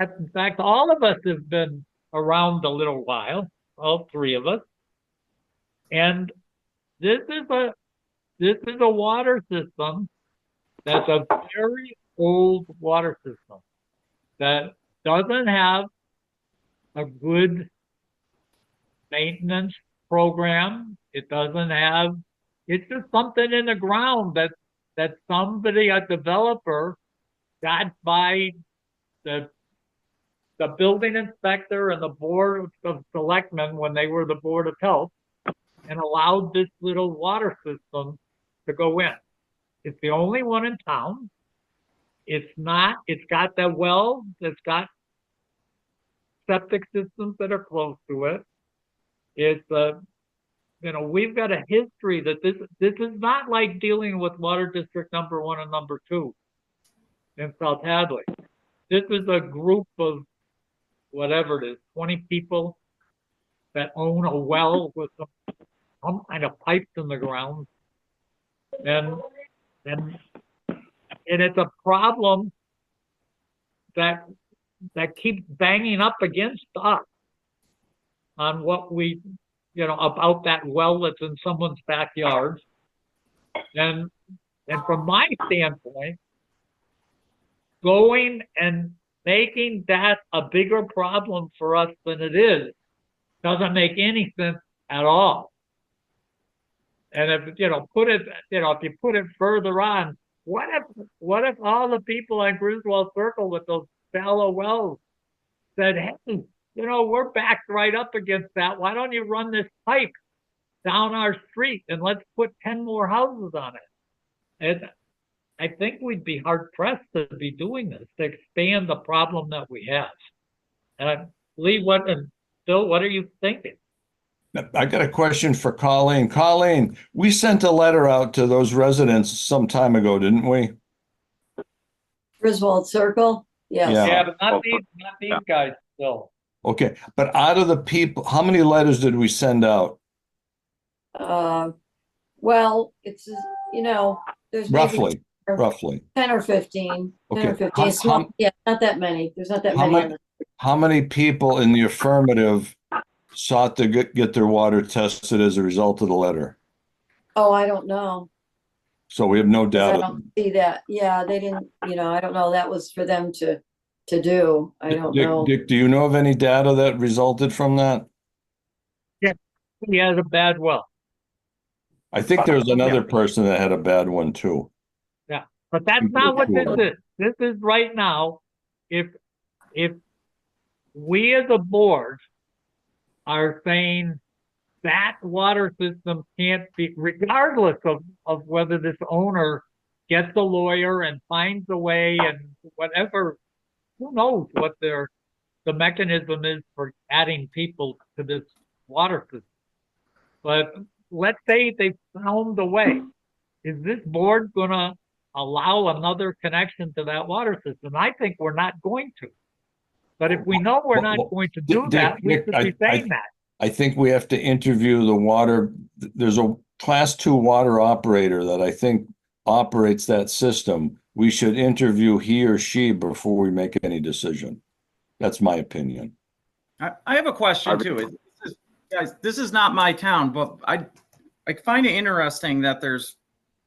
in fact, all of us have been around a little while, all three of us. And this is a water system that's a very old water system that doesn't have a good maintenance program. It doesn't have, it's just something in the ground that somebody, a developer, got by the building inspector and the board of selectmen when they were the board of health, and allowed this little water system to go in. It's the only one in town. It's got that well, it's got septic systems that are close to it. It's we've got a history that this is not like dealing with water district number 1 and number 2 in South Hadley. this is a group of whatever it is, 20 people that own a well with some kind of pipes in the ground. And it's a problem that keeps banging up against us on what we, about that well that's in someone's backyard. And from my standpoint, going and making that a bigger problem for us than it is doesn't make any sense at all. And if you put it further on, what if all the people on Griswold Circle with those shallow wells said, hey, we're backed right up against that. Why don't you run this pipe down our street and let's put 10 more houses on it? And I think we'd be hard pressed to be doing this to expand the problem that we have. And Lee, Bill, what are you thinking? I got a question for Colleen. Colleen, we sent a letter out to those residents some time ago, didn't we? Griswold Circle, yes. Yeah. Yeah, but not these guys still. Okay, but out of the people, how many letters did we send out? Well, it's, there's maybe Roughly. 10 or 15. 10 or Okay. 15. Yeah, not that many. There's not that How many. many, how many people in the affirmative sought to get their water tested as a result of the letter? Oh, I don't know. So we have no 'Cause I data. don't see that. Yeah, they didn't, I don't know. That was for them to do. I don't know. Dick, do you know of any data that resulted from that? He has a bad well. I think there was another person that had a bad one too. Yeah, but that's not what this is. This is right now, if we as a board are saying that water system can't be, regardless of whether this owner gets a lawyer and finds a way and whatever, who knows what the mechanism is for adding people to this water system. But let's say they found a way. Is this board gonna allow another connection to that water system? I think we're not going to. But if we know we're not going to do that, we should be saying that. I think we have to interview the water. There's a class 2 water operator that I think operates that system. We should interview he or she before we make any decision. That's my opinion. I have a question too. Guys, this is not my town, but I find it interesting that there's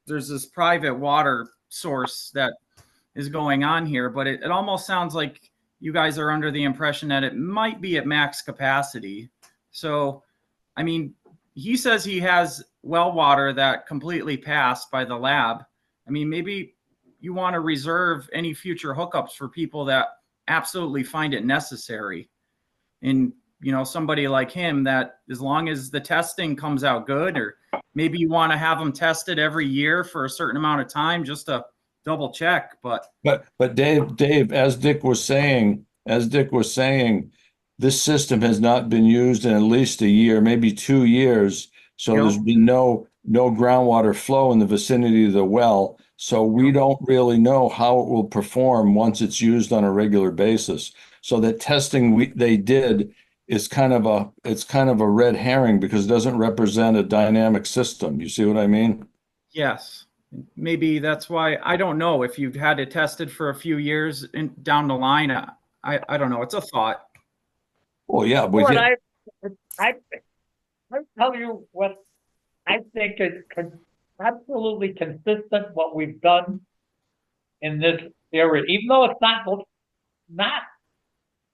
this private water source that is going on here, but it almost sounds like you guys are under the impression that it might be at max capacity. So, I mean, he says he has well water that completely passed by the lab. I mean, maybe you want to reserve any future hookups for people that absolutely find it necessary. And somebody like him that as long as the testing comes out good, or maybe you want to have them tested every year for a certain amount of time just to double check. But Dave, as Dick was saying, this system has not been used in at least a year, maybe 2 years. So there's been no groundwater flow in the vicinity of the well. So we don't really know how it will perform once it's used on a regular basis. So that testing they did is kind of a red herring because it doesn't represent a dynamic system. You see what I mean? Yes. Maybe that's why. I don't know if you've had it tested for a few years down the line. I don't know. It's a thought. Well, yeah. I'll tell you what I think is absolutely consistent what we've done in this area, even though it's not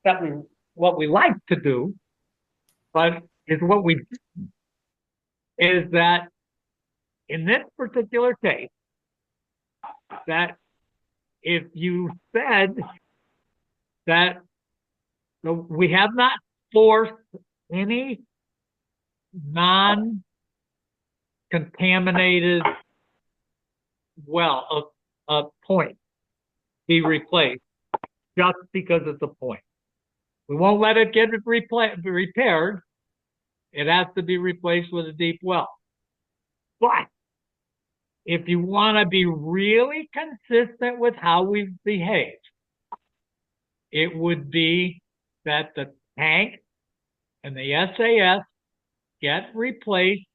that what we like to do, but is what we do, is that in this particular case, that if you said that we have not forced any non-contaminated well, a point be replaced just because it's a point. We won't let it get repaired. It has to be replaced with a deep well. But if you want to be really consistent with how we've behaved, it would be that the tank and the SAS get replaced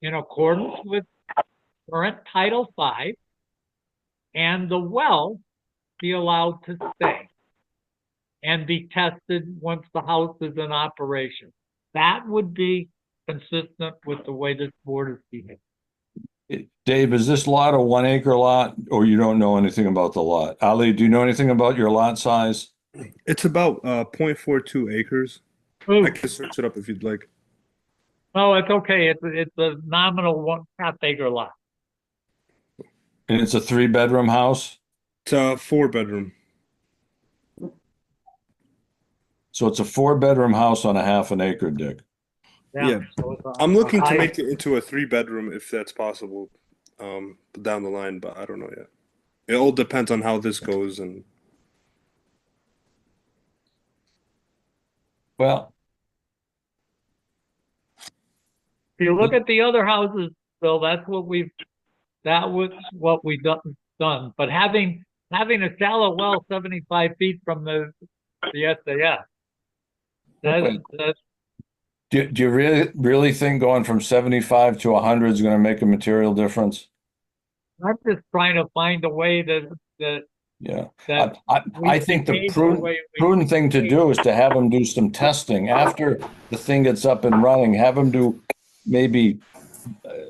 in accordance with current Title V, and the well be allowed to stay and be tested once the house is in operation. That would be consistent with the way this board is behaving. Dave, is this lot a 1 acre lot, or you don't know anything about the lot? Ali, do you know anything about your lot size? It's about 0.42 acres. Ooh, I can search it up if you'd like. no, it's okay. It's a nominal 1/2 acre lot. And it's a 3-bedroom house? It's a 4-bedroom. So it's a 4-bedroom house on a 1/2 acre, Dick. Yeah. So it's I'm looking to high- make it into a 3-bedroom if that's possible, down the line, but I don't know yet. It all depends on how this goes, and Well, If you look at the other houses, Bill, that was what we've done. But having a shallow well 75 feet from the SAS, that's do you really think going from 75 to 100 is going to make a material difference? I'm just trying to find a way that Yeah. that I think the behave the way we- prudent thing to do is to have them do some testing after the thing gets up and running. Have them do maybe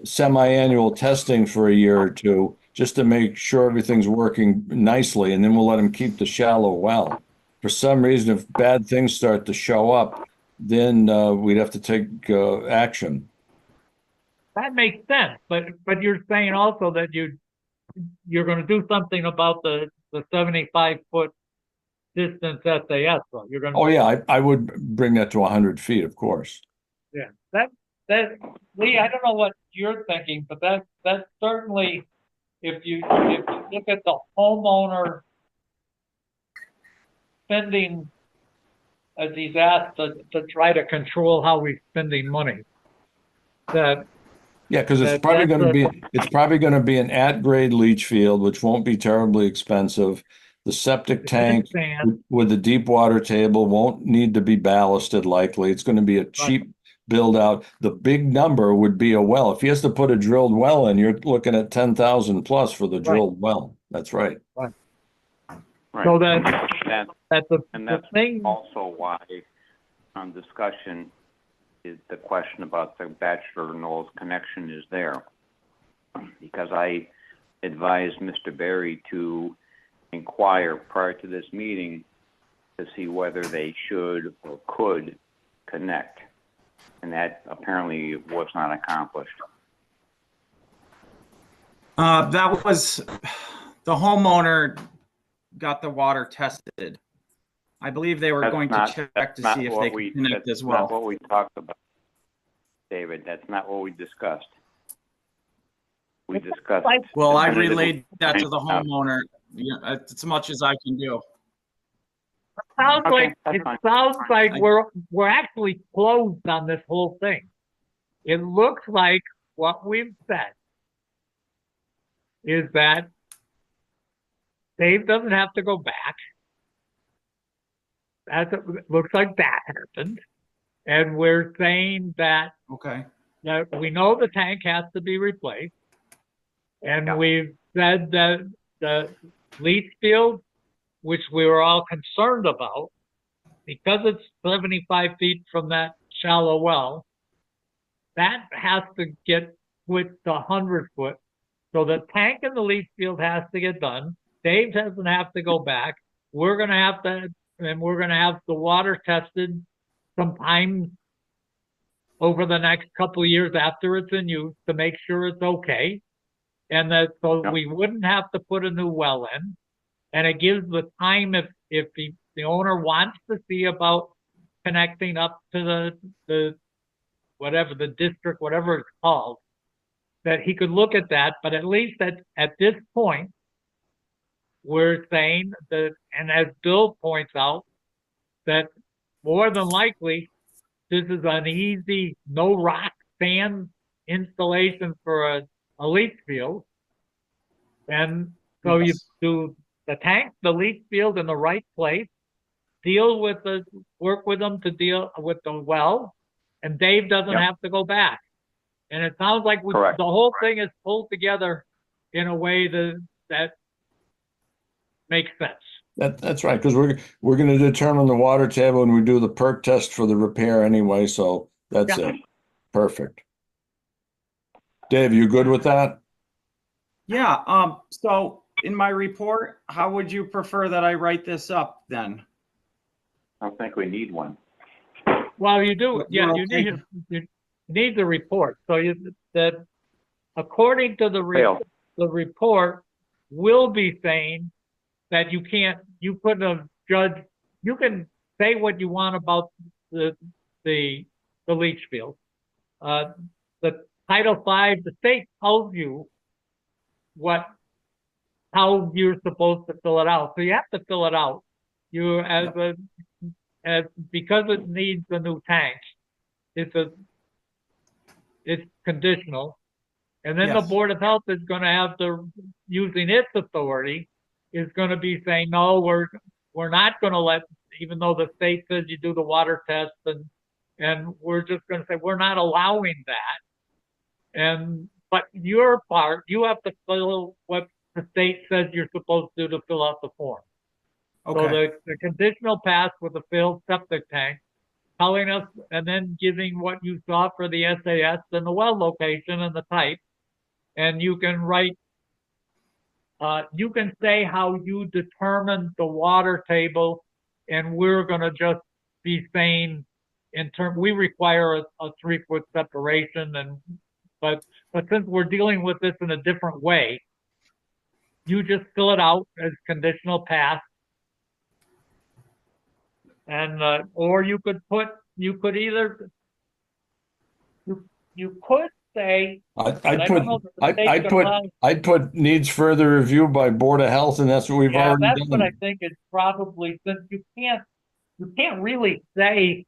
semi-annual testing for a year or two, just to make sure everything's working nicely, and then we'll let them keep the shallow well. For some reason, if bad things start to show up, then we'd have to take action. That makes sense. But you're saying also that you're going to do something about the 75-foot distance SAS. So you're going to. Oh yeah, I would bring that to 100 feet, of course. Yeah, that Lee, I don't know what you're thinking, but that's certainly, if you look at the homeowner spending, as he's asked to try to control how he's spending money, that Yeah, because it's That- probably that's going to be an at-grade leach field, which won't be terribly expensive. The septic tank sand, with the deep water table won't need to be ballasted likely. It's going to be a cheap build out. The big number would be a well. If he has to put a drilled well in, you're looking at 10,000 plus for the drilled well. That's right. Right. so And that's the that's thing. also why on discussion is the question about the Bachelor Knolls connection is there. Because I advised Mr. Berry to inquire prior to this meeting to see whether they should or could connect. And that apparently was not accomplished. That was, the homeowner got the water tested. I believe they were That's going not- to check that's to not see if what they we- could connect that's as not well. what we talked about, David. That's not what we discussed. We discussed. Well, I tentative- relayed that to the homeowner, as much as I can do. Sounds Okay, like that's it fine. sounds like I- we're actually closed on this whole thing. It looks like what we've said is that Dave doesn't have to go back. It looks like that happened. And we're saying that Okay. we know the tank has to be replaced. And Yeah. we've said that the leach field, which we were all concerned about, because it's 75 feet from that shallow well, that has to get put to 100 foot. So the tank in the leach field has to get done. Dave doesn't have to go back. We're going to have the water tested sometime over the next couple of years after it's in use to make sure it's okay. And so we wouldn't have to put a new well in. And it gives the time if the owner wants to see about connecting up to the whatever the district, whatever it's called, that he could look at that. But at least at this point, we're saying that, and as Bill points out, that more than likely this is an easy no rock sand installation for a leach field. And so you Yes. do the tank, the leach field in the right place, work with them to deal with the well, and Dave doesn't Yep. have to go back. And it sounds like Correct. the whole thing is pulled together in a way that makes sense. That's right, because we're going to determine the water table and we do the perk test for the repair anyway, so that's Yeah. it. Perfect. Dave, you good with that? Yeah, so in my report, how would you prefer that I write this up then? I don't think we need one. Well, you do, We're yeah, you okay. need the report. So that according to the report will be saying that you couldn't have judged, you can say what you want about the leach field. The Title V, the state tells you how you're supposed to fill it out. So you have to fill it out. You because it needs a new tank, it's conditional. And then the Yes. Board of Health is going to have to, using its authority, is going to be saying, no, we're not going to let, even though the state says you do the water test, and we're just going to say we're not allowing that. But your part, you have to fill what the state says you're supposed to do to fill out the form. So Okay, the conditional pass with the filled septic tank, telling us, and then giving what you saw for the SAS and the well location and the type. And you can write, you can say how you determined the water table, and we're gonna just be saying we require a 3-foot separation, but since we're dealing with this in a different way, you just fill it out as conditional pass. And, or you could say, but I don't know that the state's gonna allow. I'd put needs further review by Board of Health, and that's what we've Yeah, already that's what I done. think is probably, since you can't really say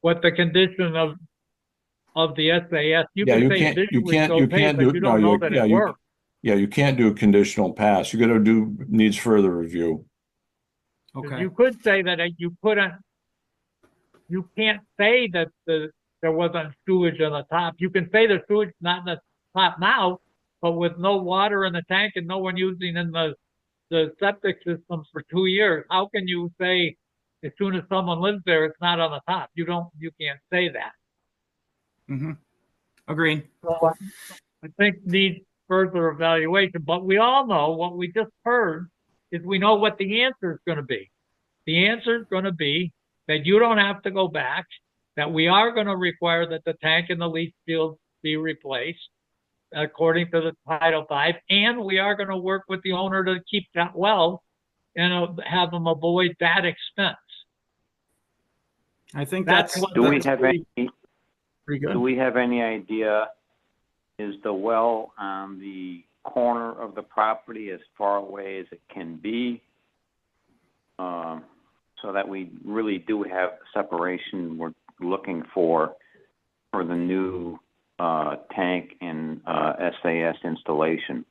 what the condition of the SAS. You Yeah, can you say can't, you visually can't, it's you okay, can't but do, you no, don't know you, that yeah, it you, works. yeah, you can't do a conditional pass. You gotta do needs further review. okay. You could say that you can't say that there wasn't sewage on the top. You can say there's sewage not in the top now, but with no water in the tank and no one using in the septic system for 2 years, how can you say as soon as someone lives there, it's not on the top? You can't say that. Mm-hmm. Agreed. So I think needs further evaluation, but we all know what we just heard is we know what the answer is going to be. The answer is going to be that you don't have to go back, that we are going to require that the tank and the leach field be replaced according to the Title V, and we are going to work with the owner to keep that well and have them avoid that expense. I think That's that's, what Do we that's have pretty, any, pretty do good. we have any idea, is the well on the corner of the property as far away as it can be? So that we really do have separation we're looking for the new tank and SAS installation.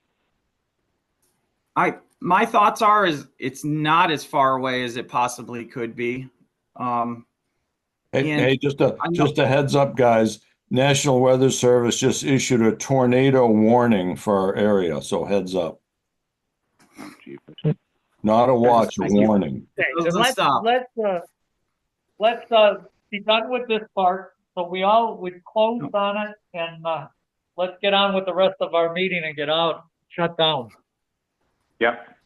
My thoughts is it's not as far away as it possibly could be. Hey, And hey, just I know- a heads up, guys. National Weather Service just issued a tornado warning for our area, so heads up. Oh, jeepers. Not a watch, a Thank you. warning. Okay, Let's then stop. let's be done with this part. So we've closed on it, and let's get on with the rest of our meeting and get out, shut down. Yep.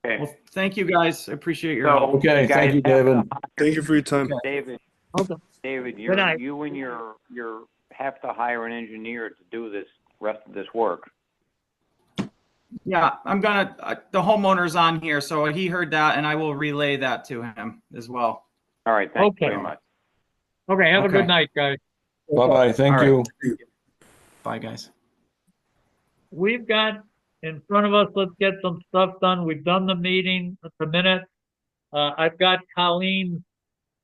Okay. Well, thank you guys. I appreciate your So, help. Okay, you thank guys you, have David. to- Thank you for your time. David, Okay. David, Good night. you and your have to hire an engineer to do this rest of this work. Yeah, I'm gonna, the homeowner's on here, so he heard that and I will relay that to him as well. All right, thank you Okay. very much. Okay, have a Okay. good night, guys. Bye-bye, thank All right. you. Bye, guys. We've got in front of us, let's get some stuff done. We've done the meeting, the minutes. I've got Colleen's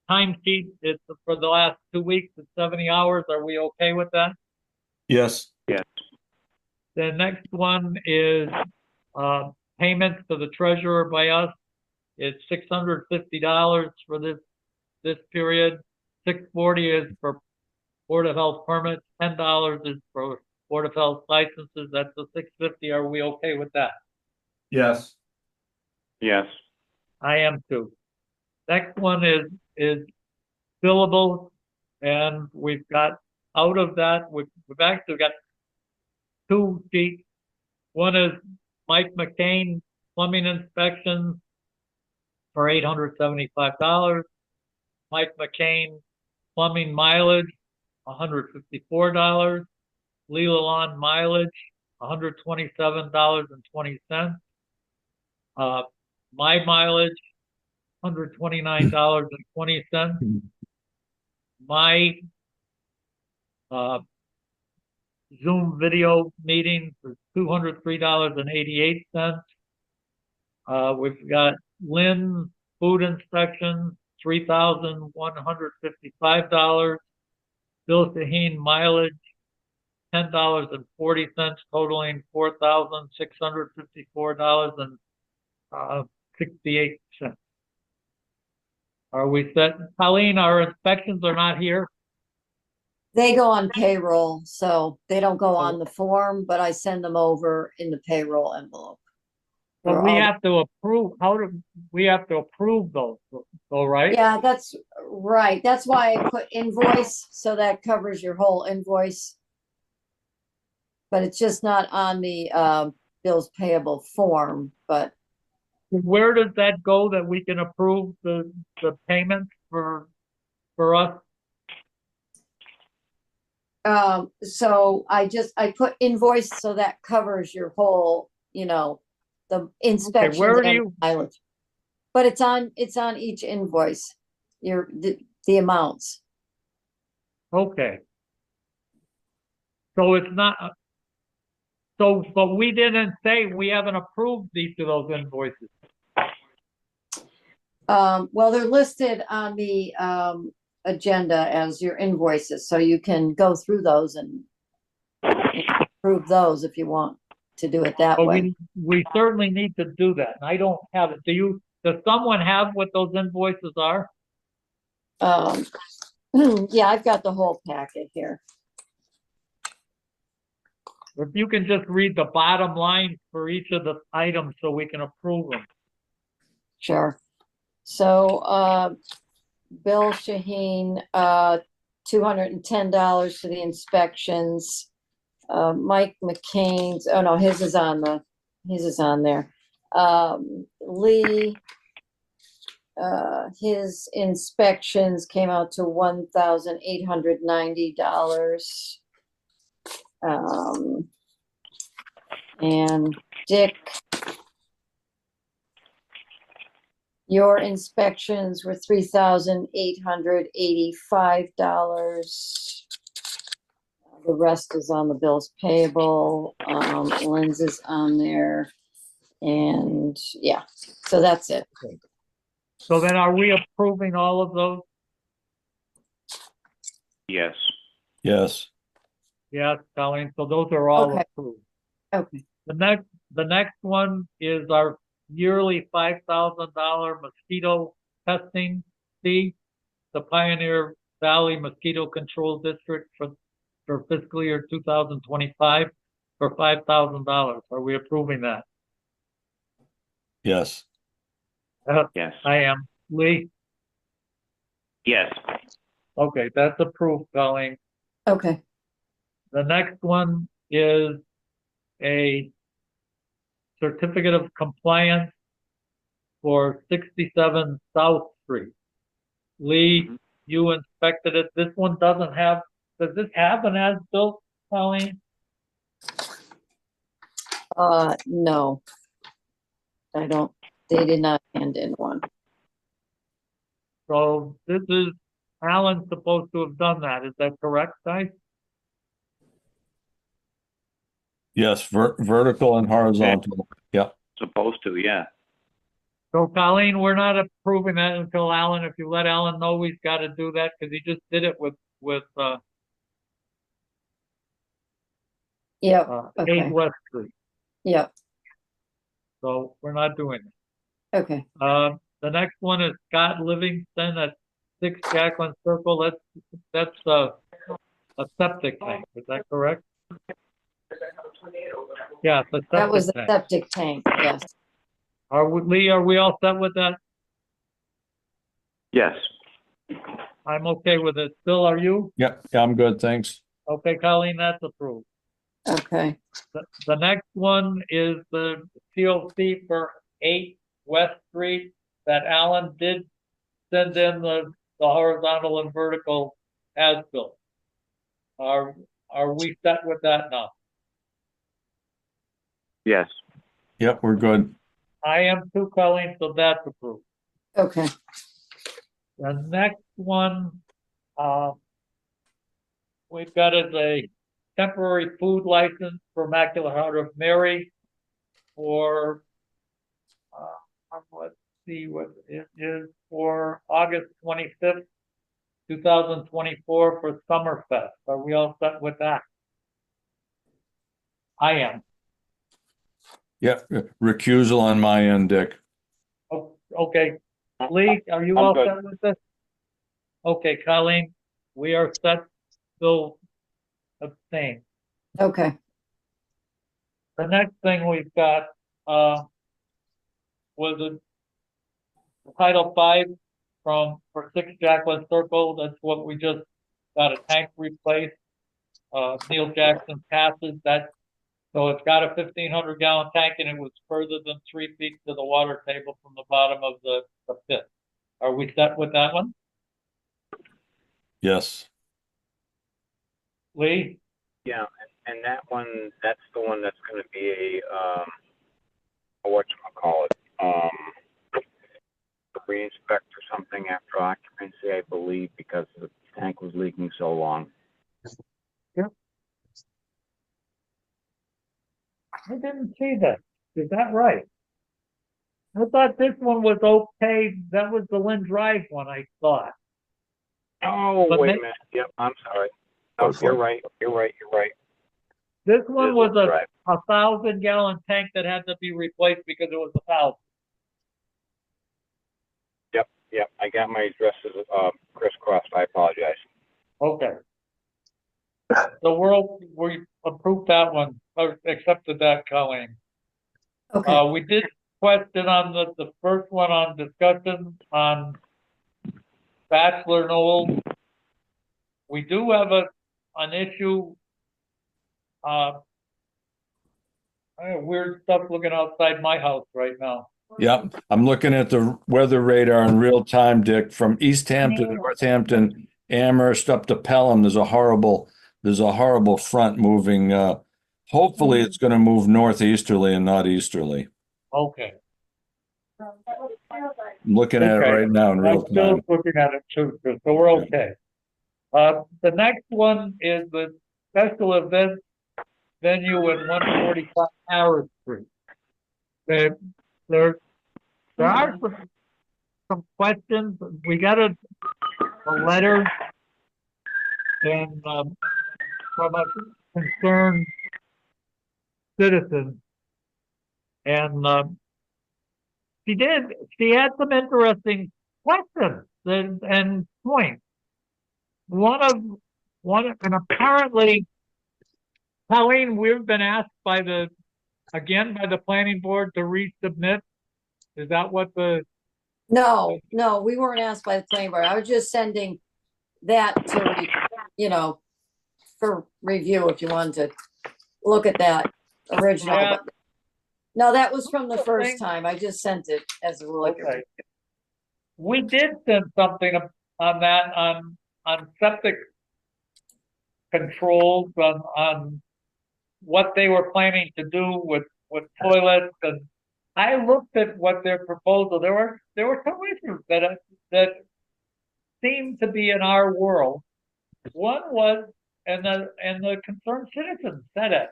time sheet. It's for the last 2 weeks, it's 70 hours. Are we okay with that? Yes, Yes. The next one is payments to the treasurer by us. is $650 for this period. $640 is for Board of Health permits, $10 is for Board of Health licenses. That's the $650. Are we okay with that? Yes. Yes. I am too. Next one is billable, and we've got out of that, we've actually got two sheets. One is Mike McCain plumbing inspections for $875. Mike McCain plumbing mileage, $154. Lee Lalonde mileage, $127.20. My mileage, $129.20. My Zoom video meeting for $203.88. We've got Lynn food inspection, $3,155. Bill Shaheen mileage, $10.40, totaling $4,654.68. Are we set? Colleen, our inspections are not here. They go on payroll, so they don't go on the form, but I send them over in the payroll envelope. But For we all the- have to approve, we have to approve those, though, right? Yeah, that's right. That's why I put invoice, so that covers your whole invoice. But it's just not on the bills payable form, but Where does that go that we can approve the payment for us? so I put invoice, so that covers your whole, the inspections where do and you- mileage. But it's on each invoice, the amounts. Okay. So it's not, but we didn't say we haven't approved each of those invoices. Well, they're listed on the agenda as your invoices, so you can go through those and approve those if you want to do it that But way. we certainly need to do that. I don't have it. Does someone have what those invoices are? Yeah, I've got the whole packet here. If you can just read the bottom line for each of the items so we can approve them. Sure. So, Bill Shaheen, $210 for the inspections. Mike McCain's, oh no, his is on there. Lee, his inspections came out to $1,890. And Dick, your inspections were $3,885. The rest is on the bills payable. Lynn's is on there. And yeah, so that's it. So then are we approving all of those? Yes. Yes. Yes, Colleen, so those are all Okay. approved. Okay. The next one is our yearly $5,000 mosquito testing fee. The Pioneer Valley Mosquito Control District for fiscal year 2025 for $5,000. Are we approving that? Yes. Yes. I am. Lee? Yes. Okay, that's approved, Colleen. Okay. The next one is a certificate of compliance for 67 South Street. Lee, Mhm. you inspected it. This one does this have an as-built, Colleen? No. I don't, they did not hand in one. So this is, Alan's supposed to have done that. Is that correct, guys? Yes. Vertical and horizontal. Yeah. Supposed to, yeah. So Colleen, we're not approving that until Alan, if you let Alan know he's got to do that, because he just did it with Yep, 8 okay. West Street. Yep, So we're not doing it. okay. The next one is Scott Livingston at 6 Jacqueline Circle. That's a septic tank. Is that correct? Yeah, it's a That was the septic tank. septic tank, yes. Lee, are we all set with that? Yes. I'm okay with it. Phil, are you? Yeah, I'm good, thanks. Okay, Colleen, that's approved. Okay, The next one is the COC for 8 West Street that Alan did send in the horizontal and vertical as-built. Are we set with that now? Yes. Yep, we're good. I am too, Colleen, so that's approved. okay. The next one, we've got is a temporary food license for Immaculate Heart of Mary for, let's see what it is, for August 25th, 2024 for Summerfest. Are we all set with that? I am. Yep, recusal on my end, Dick. Oh, okay. Lee, are you I'm all good. set with this? Okay, Colleen, we are set. Bill abstain. Okay, The next thing we've got, was a Title V for 6 Jacqueline Circle. That's what we just got a tank replaced. Neil Jackson passes that. So it's got a 1,500 gallon tank and it was further than 3 feet to the water table from the bottom of the pit. Are we set with that one? Yes. Lee? Yeah, and that one, that's the one that's gonna be a whatchamacallit, a re-inspect or something after occupancy, I believe, because the tank was leaking so long. I didn't see that. Is that right? I thought this one was okay. That was the Lynn Drive one, I thought. Oh, But wait they- a minute. Yep, I'm sorry. Oh, you're right. You're right. You're right. This one This was is right. a 1,000 gallon tank that had to be replaced because it was 1,000. Yep. I got my addresses crisscrossed. I apologize. Okay. So we approved that one, or accepted that, Colleen. okay. We did question on the first one on discussion on Bachelor Knoll. We do have an issue, weird stuff looking outside my house right now. Yep, I'm looking at the weather radar in real time, Dick, from East Hampton, Northampton, Amherst up to Pelham. There's a horrible front moving. Hopefully it's going to move northeasterly and not easterly. Okay. I'm looking at it Okay. right now in real I'm still time. looking at it too, so we're okay. The next one is the special event venue at 145 Harris Street. There are some questions. We got a letter and from a concerned citizen, and she had some interesting questions and points. And apparently, Colleen, we've been asked by the planning board to resubmit. Is that what No, we weren't asked by the planning board. I was just sending that to, for review if you wanted to look at that original. Yeah. but- No, that was from the Thing- first time. I just sent it as a look. okay. We did send something on that, on septic controls, on what they were planning to do with toilets, and I looked at what their proposal, there were some issues that seemed to be in our world. One was, and the concerned citizens said it,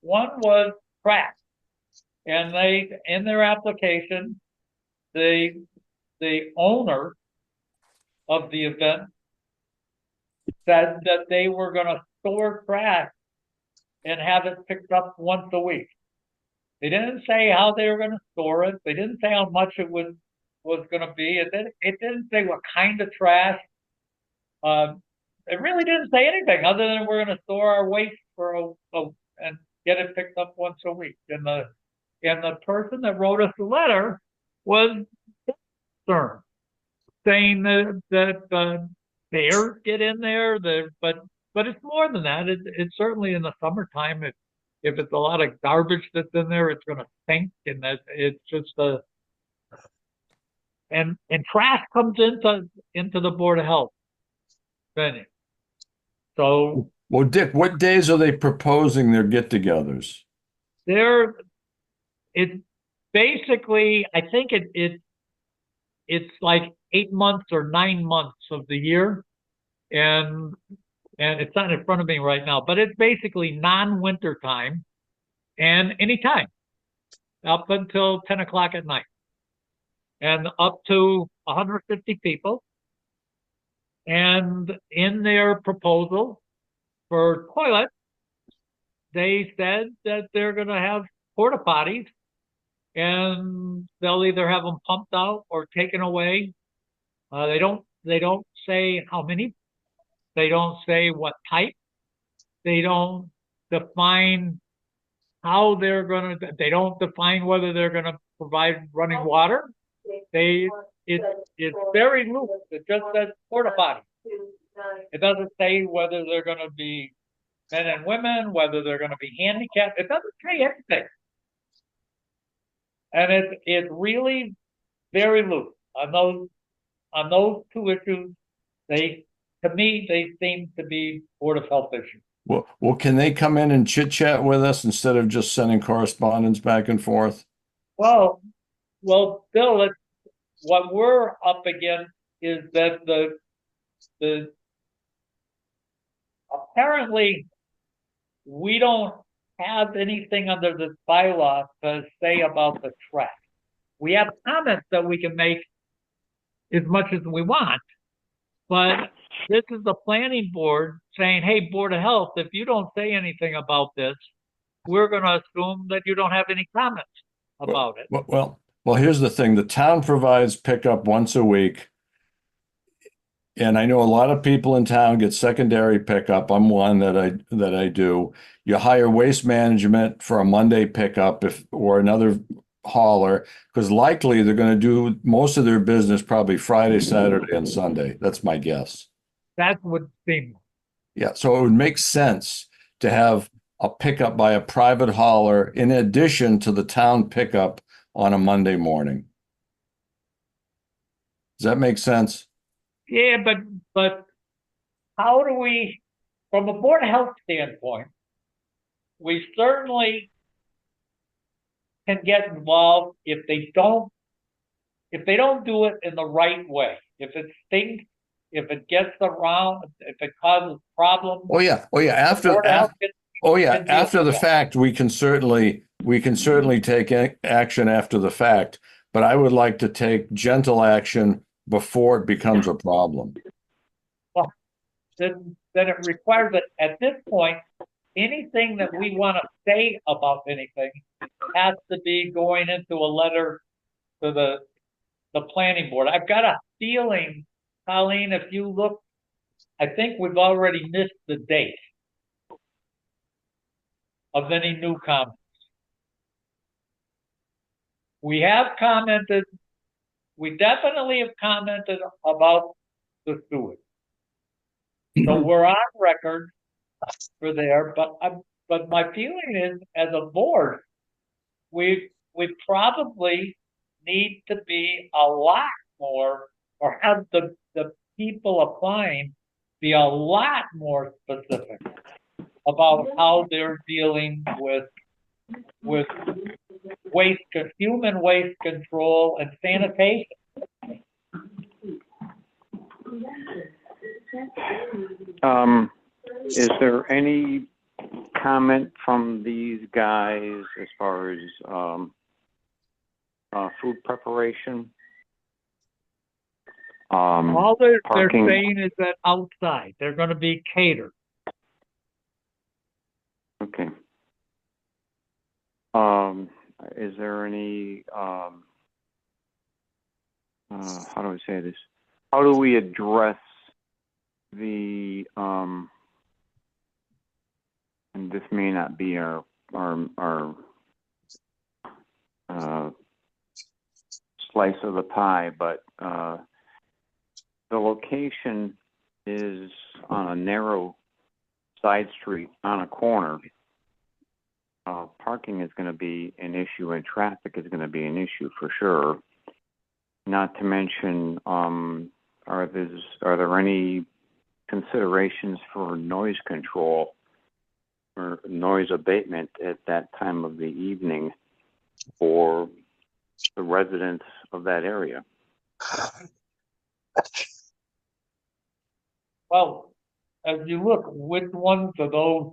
one was cracks. And in their application, the owner of the event said that they were gonna store trash and have it picked up once a week. They didn't say how they were gonna store it. They didn't say how much it would was gonna be. It didn't say what kind of trash. It really didn't say anything other than we're gonna store our waste and get it picked up once a week. And the person that wrote us the letter was concerned, saying that bears get in there. But it's more than that. It's certainly in the summertime. If it's a lot of garbage that's in there, it's going to stink, and that it's just and trash comes into the Board of Health venue. So Well, Dick, what days are they proposing their get-togethers? it's basically, I think it's like 8 months or 9 months of the year, and it's not in front of me right now, but it's basically non-winter time and anytime up until 10 o'clock at night, and up to 150 people. And in their proposal for toilets, they said that they're going to have porta potties, and they'll either have them pumped out or taken away. They don't say how many. They don't say what type. They don't define how they're going to. They don't define whether they're going to provide running water. It's very loose. It just says porta potty. It doesn't say whether they're going to be men and women, whether they're going to be handicapped. It doesn't say anything. And it's really very loose on those two issues. To me, they seem to be Board of Health issues. Well, can they come in and chit chat with us instead of just sending correspondence back and forth? Well, Bill, what we're up against is that the apparently we don't have anything under the bylaw to say about the trash. We have comments that we can make as much as we want, but this is the planning board saying, hey, Board of Health, if you don't say anything about this, we're going to assume that you don't have any comments about it. Well, here's the thing. The town provides pickup once a week. And I know a lot of people in town get secondary pickup. I'm one that I do. You hire Waste Management for a Monday pickup or another hauler, because likely they're going to do most of their business probably Friday, Saturday, and Sunday. That's my guess. That would seem. Yeah, so it would make sense to have a pickup by a private hauler in addition to the town pickup on a Monday morning. Does that make sense? Yeah, but how do we, from a Board of Health standpoint, we certainly can get involved if they don't do it in the right way. If it stinks, if it gets around, if it causes problems. Oh yeah. After the fact, we can certainly take action after the fact. But I would like to take gentle action before it becomes a problem. Well, then it requires that at this point, anything that we want to say about anything has to be going into a letter to the planning board. I've got a feeling, Colleen, if you look, I think we've already missed the date of any new comments. We definitely have commented about the sewage. So we're on record for there, but my feeling is, as a board, we probably need to be a lot more, or have the people applying be a lot more specific about how they're dealing with human waste control and sanitation. Is there any comment from these guys as far as food preparation? All they're Parking. saying is that outside, they're going to be catered. Okay. Is there any how do I say this? How do we address the, and this may not be our slice of the pie, but the location is on a narrow side street on a corner. Parking is going to be an issue, and traffic is going to be an issue for sure. Not to mention, are there any considerations for noise control or noise abatement at that time of the evening for the residents of that area? Well, as you look, which ones of those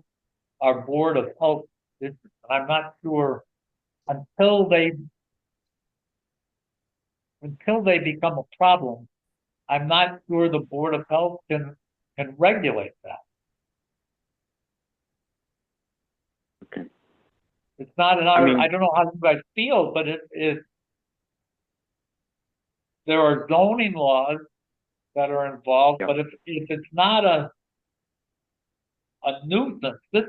are Board of Health districts? I'm not sure until they become a problem. I'm not sure the Board of Health can regulate that. Okay. It's not in our, I mean- I don't know how you guys feel, but there are zoning laws that are involved, Yep. but if it's not a nuisance, this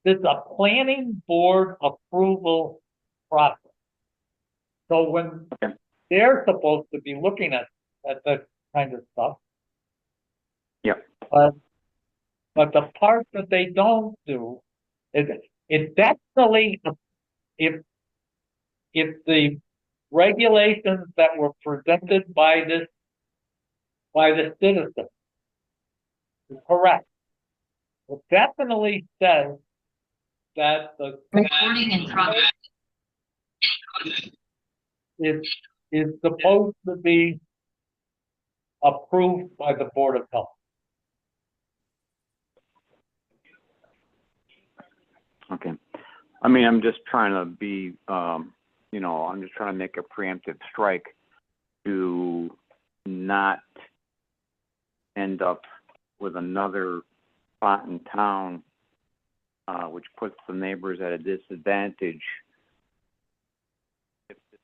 is a planning board approval process. So when Okay. they're supposed to be looking at that kind of stuff. Yep. But the part that they don't do is it definitely, if the regulations that were presented by the citizen is correct, it definitely says that the Recording in progress. is supposed to be approved by the Board of Health. Okay. I mean, I'm just trying to be, I'm just trying to make a preemptive strike to not end up with another spot in town, which puts the neighbors at a disadvantage if it's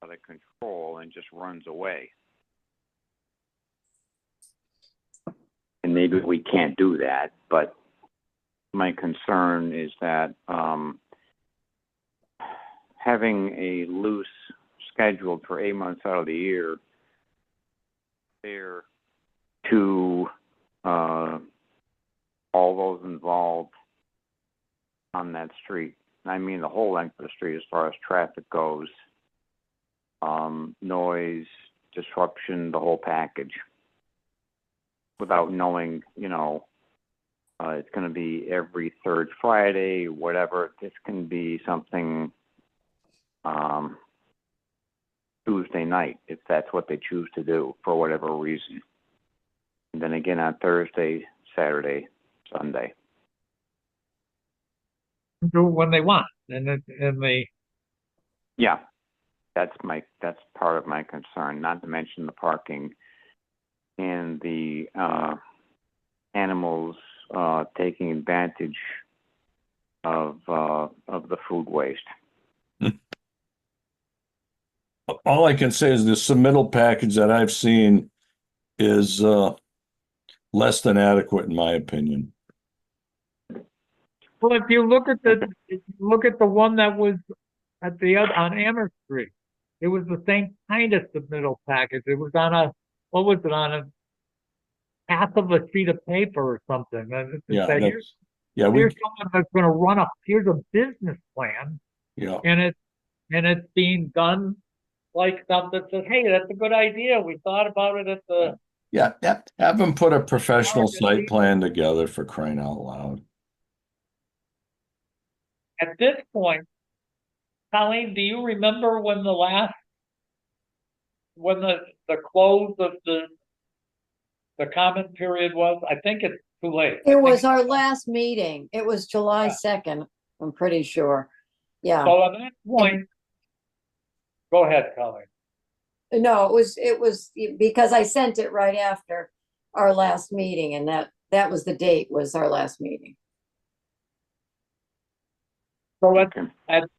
out of control and just runs away. And maybe we can't do that, but my concern is that having a loose schedule for 8 months out of the year fair to all those involved on that street. I mean the whole length of the street as far as traffic goes, noise, disruption, the whole package. Without knowing, it's going to be every third Friday, whatever. This can be something Tuesday night, if that's what they choose to do for whatever reason. And then again on Thursday, Saturday, Sunday. Do it when they want, and they. Yeah, that's part of my concern. Not to mention the parking and the animals taking advantage of the food waste. All I can say is the submittal package that I've seen is less than adequate, in my opinion. Well, if you look at the one that was at on Amherst Street, it was the same kind of submittal package. It was on a half of a sheet of paper or something. And Yeah, here's we someone that's going to here's a business plan, yeah. and it's being done like stuff that says, hey, that's a good idea. We thought about it at the. Yeah, have them put a professional site plan together, for crying out loud. At this point, Colleen, do you remember when the close of the comment period was? I think it's too late. It was our last meeting. It was July 2nd, I'm pretty sure. Yeah. So at that point, go ahead, Colleen. No, it was because I sent it right after our last meeting, and that was the date, was our last meeting. So at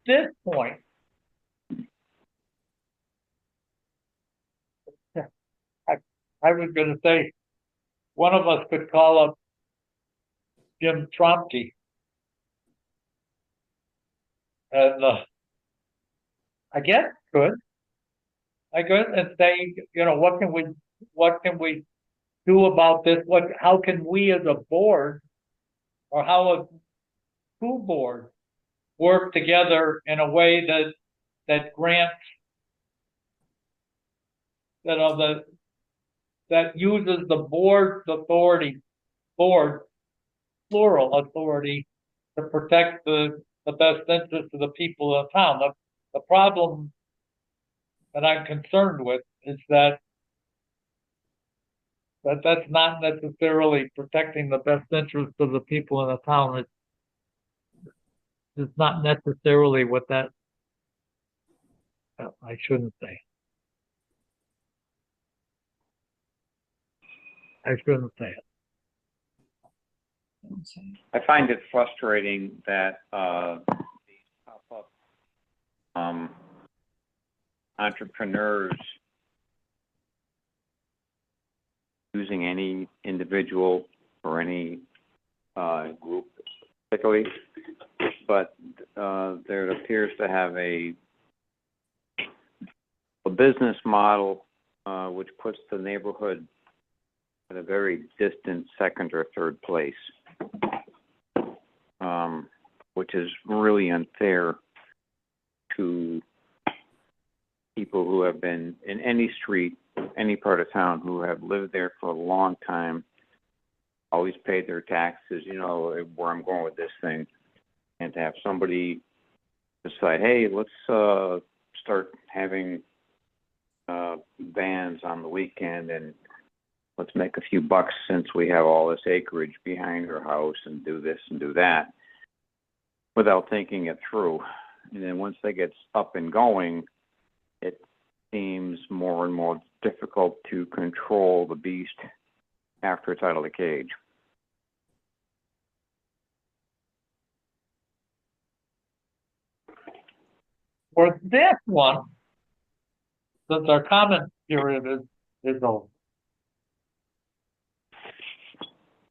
this point, I was gonna say, one of us could call up Jim Tromke. And, I guess could, I guess, and say, what can we do about this? How can we as a board, or how a school board work together in a way that grants, that uses the board's authority, board, plural authority, to protect the best interest of the people of town. The problem that I'm concerned with is that's not necessarily protecting the best interest of the people in the town. It's not necessarily what that, I shouldn't say. I shouldn't say it. I find it frustrating that these pop-up entrepreneurs, using any individual or any group particularly, but there appears to have a business model which puts the neighborhood at a very distant second or third place, which is really unfair to people who have been in any street, any part of town, who have lived there for a long time, always paid their taxes, you know where I'm going with this thing, and to have somebody decide, hey, let's start having vans on the weekend, and let's make a few bucks since we have all this acreage behind our house, and do this and do that, without thinking it through. And then once they get up and going, it seems more and more difficult to control the beast after it's out of the cage. For this one, since our comment period is over,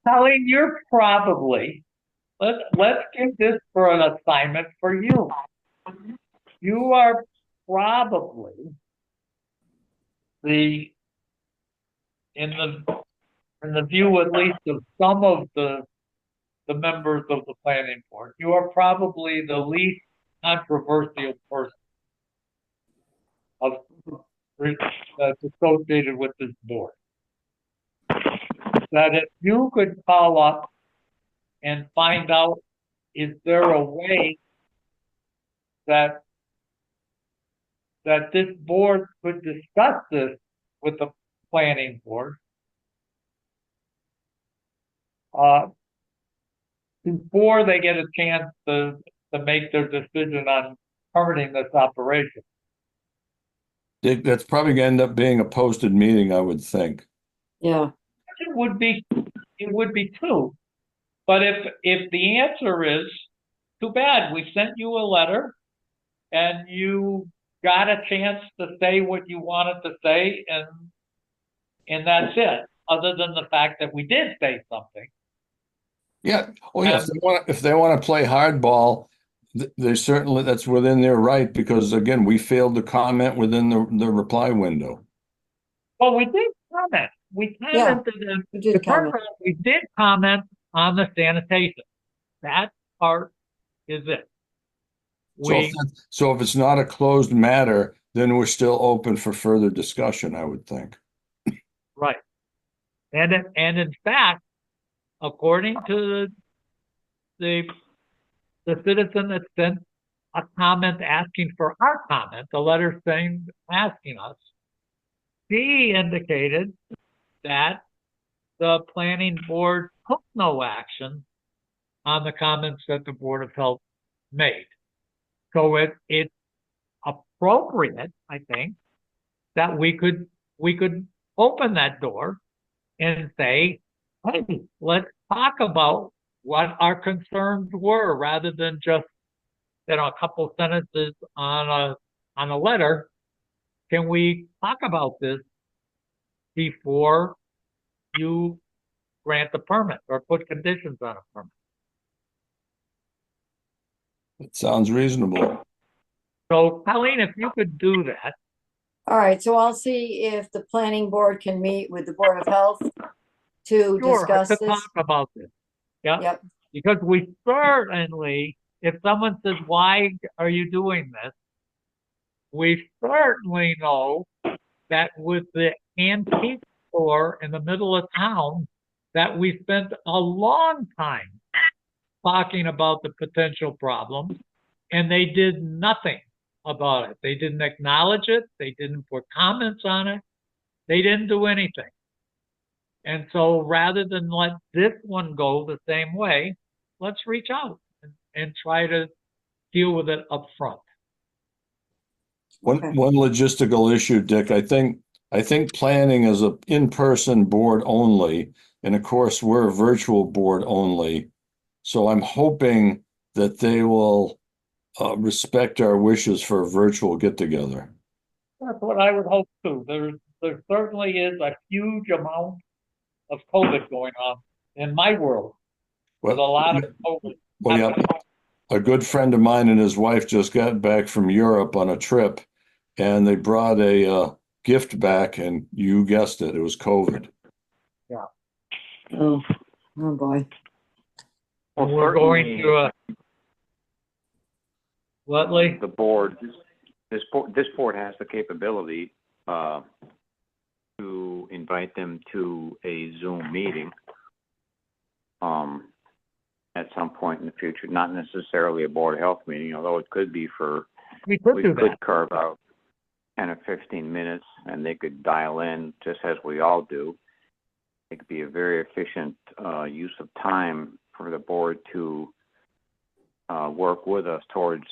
Colleen, you're probably, let's give this for an assignment for you. You are probably in the view at least of some of the members of the planning board, you are probably the least controversial person that's associated with this board. That if you could call up and find out, is there a way that this board could discuss this with the planning board before they get a chance to make their decision on permitting this operation? That's probably gonna end up being a posted meeting, I would think. Yeah, It would be too. But if the answer is, too bad, we sent you a letter and you got a chance to say what you wanted to say, and that's it, other than the fact that we did say something. Yeah, oh yeah, if they want to play hardball, they certainly, that's within their right, because again, we failed to comment within the reply window. Well, we did comment. We commented we did comment. we did comment on the sanitation. That part is it. So if it's not a closed matter, then we're still open for further discussion, I would think. Right. And in fact, according to the citizen that sent a comment asking for our comment, a letter asking us, he indicated that the planning board took no action on the comments that the Board of Health made. So it's appropriate, I think, that we could open that door and say, hey, let's talk about what our concerns were, rather than just, a couple sentences on a letter. Can we talk about this? before you grant the permit or put conditions on a permit. It sounds reasonable. So Colleen, if you could do that, All right, so I'll see if the planning board can meet with the Board of Health to sure, discuss to this. talk about this. Yeah, Yep, because we certainly, if someone says, why are you doing this? We certainly know that with the antique store in the middle of town, that we spent a long time talking about the potential problems, and they did nothing about it. They didn't acknowledge it. They didn't put comments on it. They didn't do anything. And so rather than let this one go the same way, let's reach out and try to deal with it up front. Okay. One logistical issue, Dick, I think planning is a in-person board only, and of course, we're a virtual board only. So I'm hoping that they will respect our wishes for a virtual get-together. That's what I would hope too. There certainly is a huge amount of COVID going on in my world, with a lot of COVID. Well, yeah, a good friend of mine and his wife just got back from Europe on a trip, and they brought a gift back, and you guessed it, it was COVID. oh, oh boy. And we're going certainly, to what, Lee? the board, this board has the capability to invite them to a Zoom meeting at some point in the future, not necessarily a board of health meeting, although it could be for, We could we do could that. carve out 10 or 15 minutes and they could dial in just as we all do. It could be a very efficient use of time for the board to work with us towards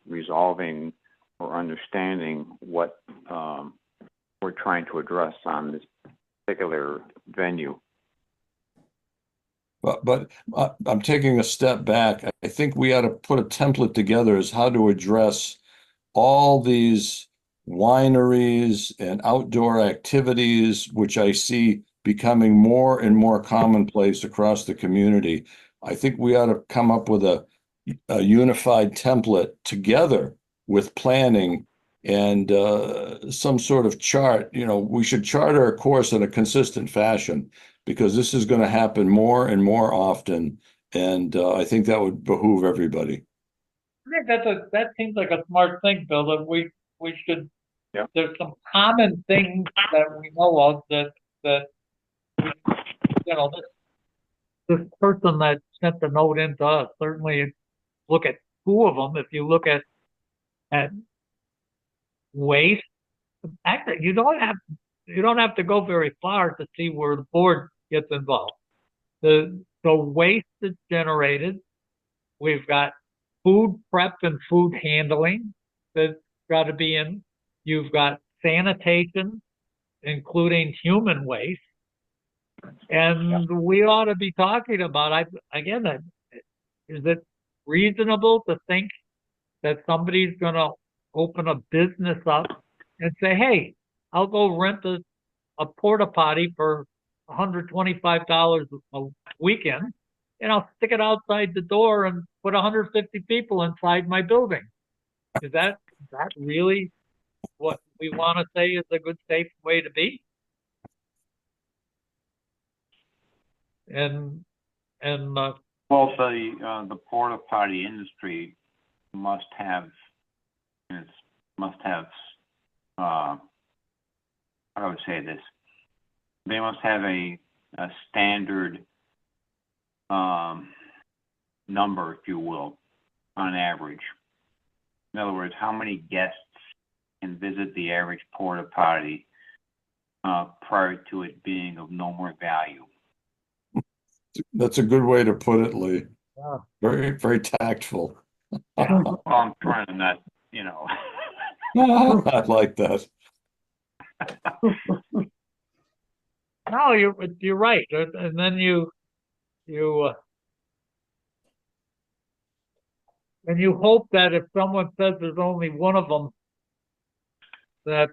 resolving or understanding what we're trying to address on this particular venue. But I'm taking a step back. I think we ought to put a template together as how to address all these wineries and outdoor activities, which I see becoming more and more commonplace across the community. I think we ought to come up with a unified template together with planning and some sort of chart. You know, we should chart our course in a consistent fashion because this is going to happen more and more often. And I think that would behoove everybody. I think that seems like a smart thing, Bill, that we should, Yeah. There's some common things that we know of that you know, this person that sent the note into us, certainly look at two of them. If you look at waste, actually, you don't have to go very far to see where the board gets involved. The waste that's generated, we've got food prep and food handling that's got to be in. You've got sanitation, including human waste. And we ought to be talking about, again, is it reasonable to think that somebody's going to open a business up and say, hey, I'll go rent a porta potty for $125 a weekend, and I'll stick it outside the door and put 150 people inside my building. Is that really what we want to say is a good, safe way to be? And Well, the porta potty industry must have how do I say this? They must have a standard number, if you will, on average. In other words, how many guests can visit the average porta potty prior to it being of no more value? That's a good way to put it, Lee. yeah. Very, very tactful. Well, I'm trying to not, you know. I like that. No, you're right. And then you hope that if someone says there's only one of them, that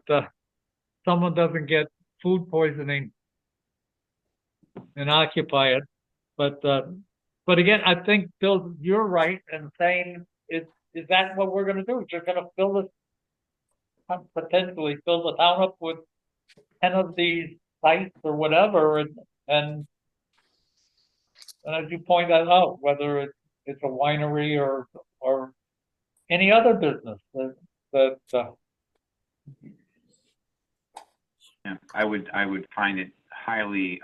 someone doesn't get food poisoning and occupy it. But again, I think, Bill, you're right in saying, is that what we're gonna do? You're gonna potentially fill the town up with 10 of these sites or whatever, and as you pointed out, whether it's a winery or any other business that Yeah, I would find it highly,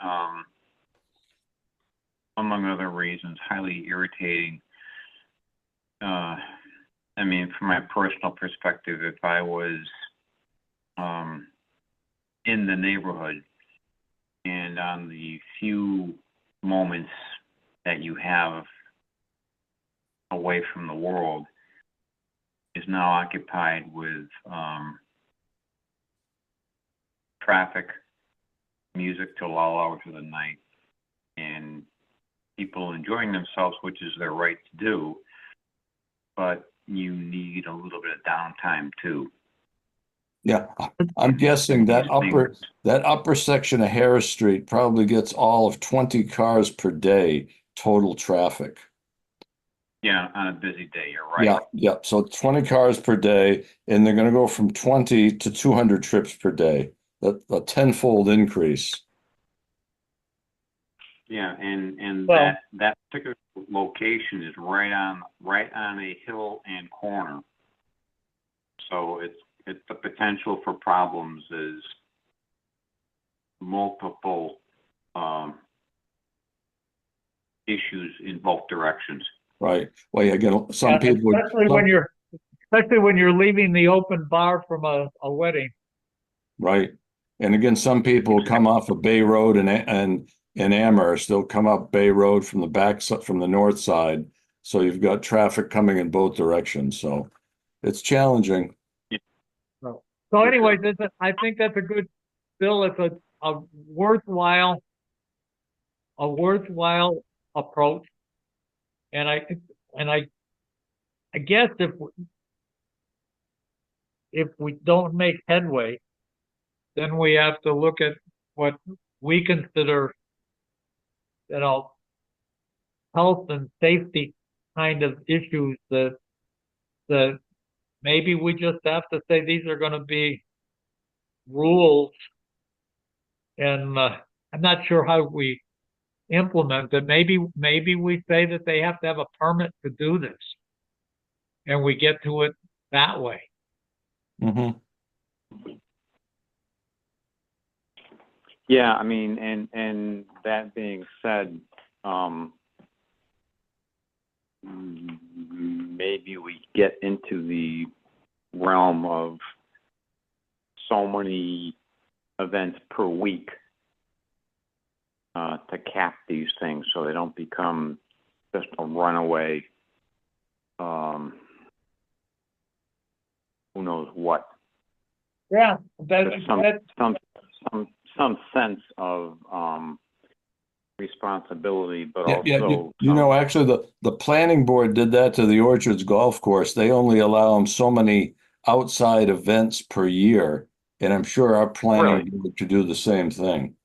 among other reasons, highly irritating. I mean, from my personal perspective, if I was in the neighborhood and on the few moments that you have away from the world is now occupied with traffic, music till all hours of the night, and people enjoying themselves, which is their right to do, but you need a little bit of downtime too. Yeah, I'm guessing that upper section of Harris Street probably gets all of 20 cars per day total traffic. Yeah, on a busy day, you're right. Yeah, yeah. So 20 cars per day, and they're going to go from 20 to 200 trips per day. That's a tenfold increase. Yeah, and Well- that particular location is right on a hill and corner. So it's the potential for problems is multiple issues in both directions. Right. Well, again, some Yeah, people, especially when you're leaving the open bar from a wedding. right. And again, some people come off of Bay Road and Amherst, they'll come up Bay Road from the back, from the north side. So you've got traffic coming in both directions. So it's challenging. So anyway, I think that's a good, Bill, it's a worthwhile approach. And I guess if we don't make headway, then we have to look at what we consider, health and safety kind of issues that maybe we just have to say these are going to be rules, and I'm not sure how we implement it. Maybe we say that they have to have a permit to do this, and we get to it that way. Mm-hmm. Yeah, I mean, and that being said, maybe we get into the realm of so many events per week to cap these things so they don't become just a runaway, who knows what. Yeah, There's some sense of responsibility, but also actually the planning board did that to the Orchards Golf Course. They only allow them so many outside events per year, and I'm sure our planning board could do the same thing.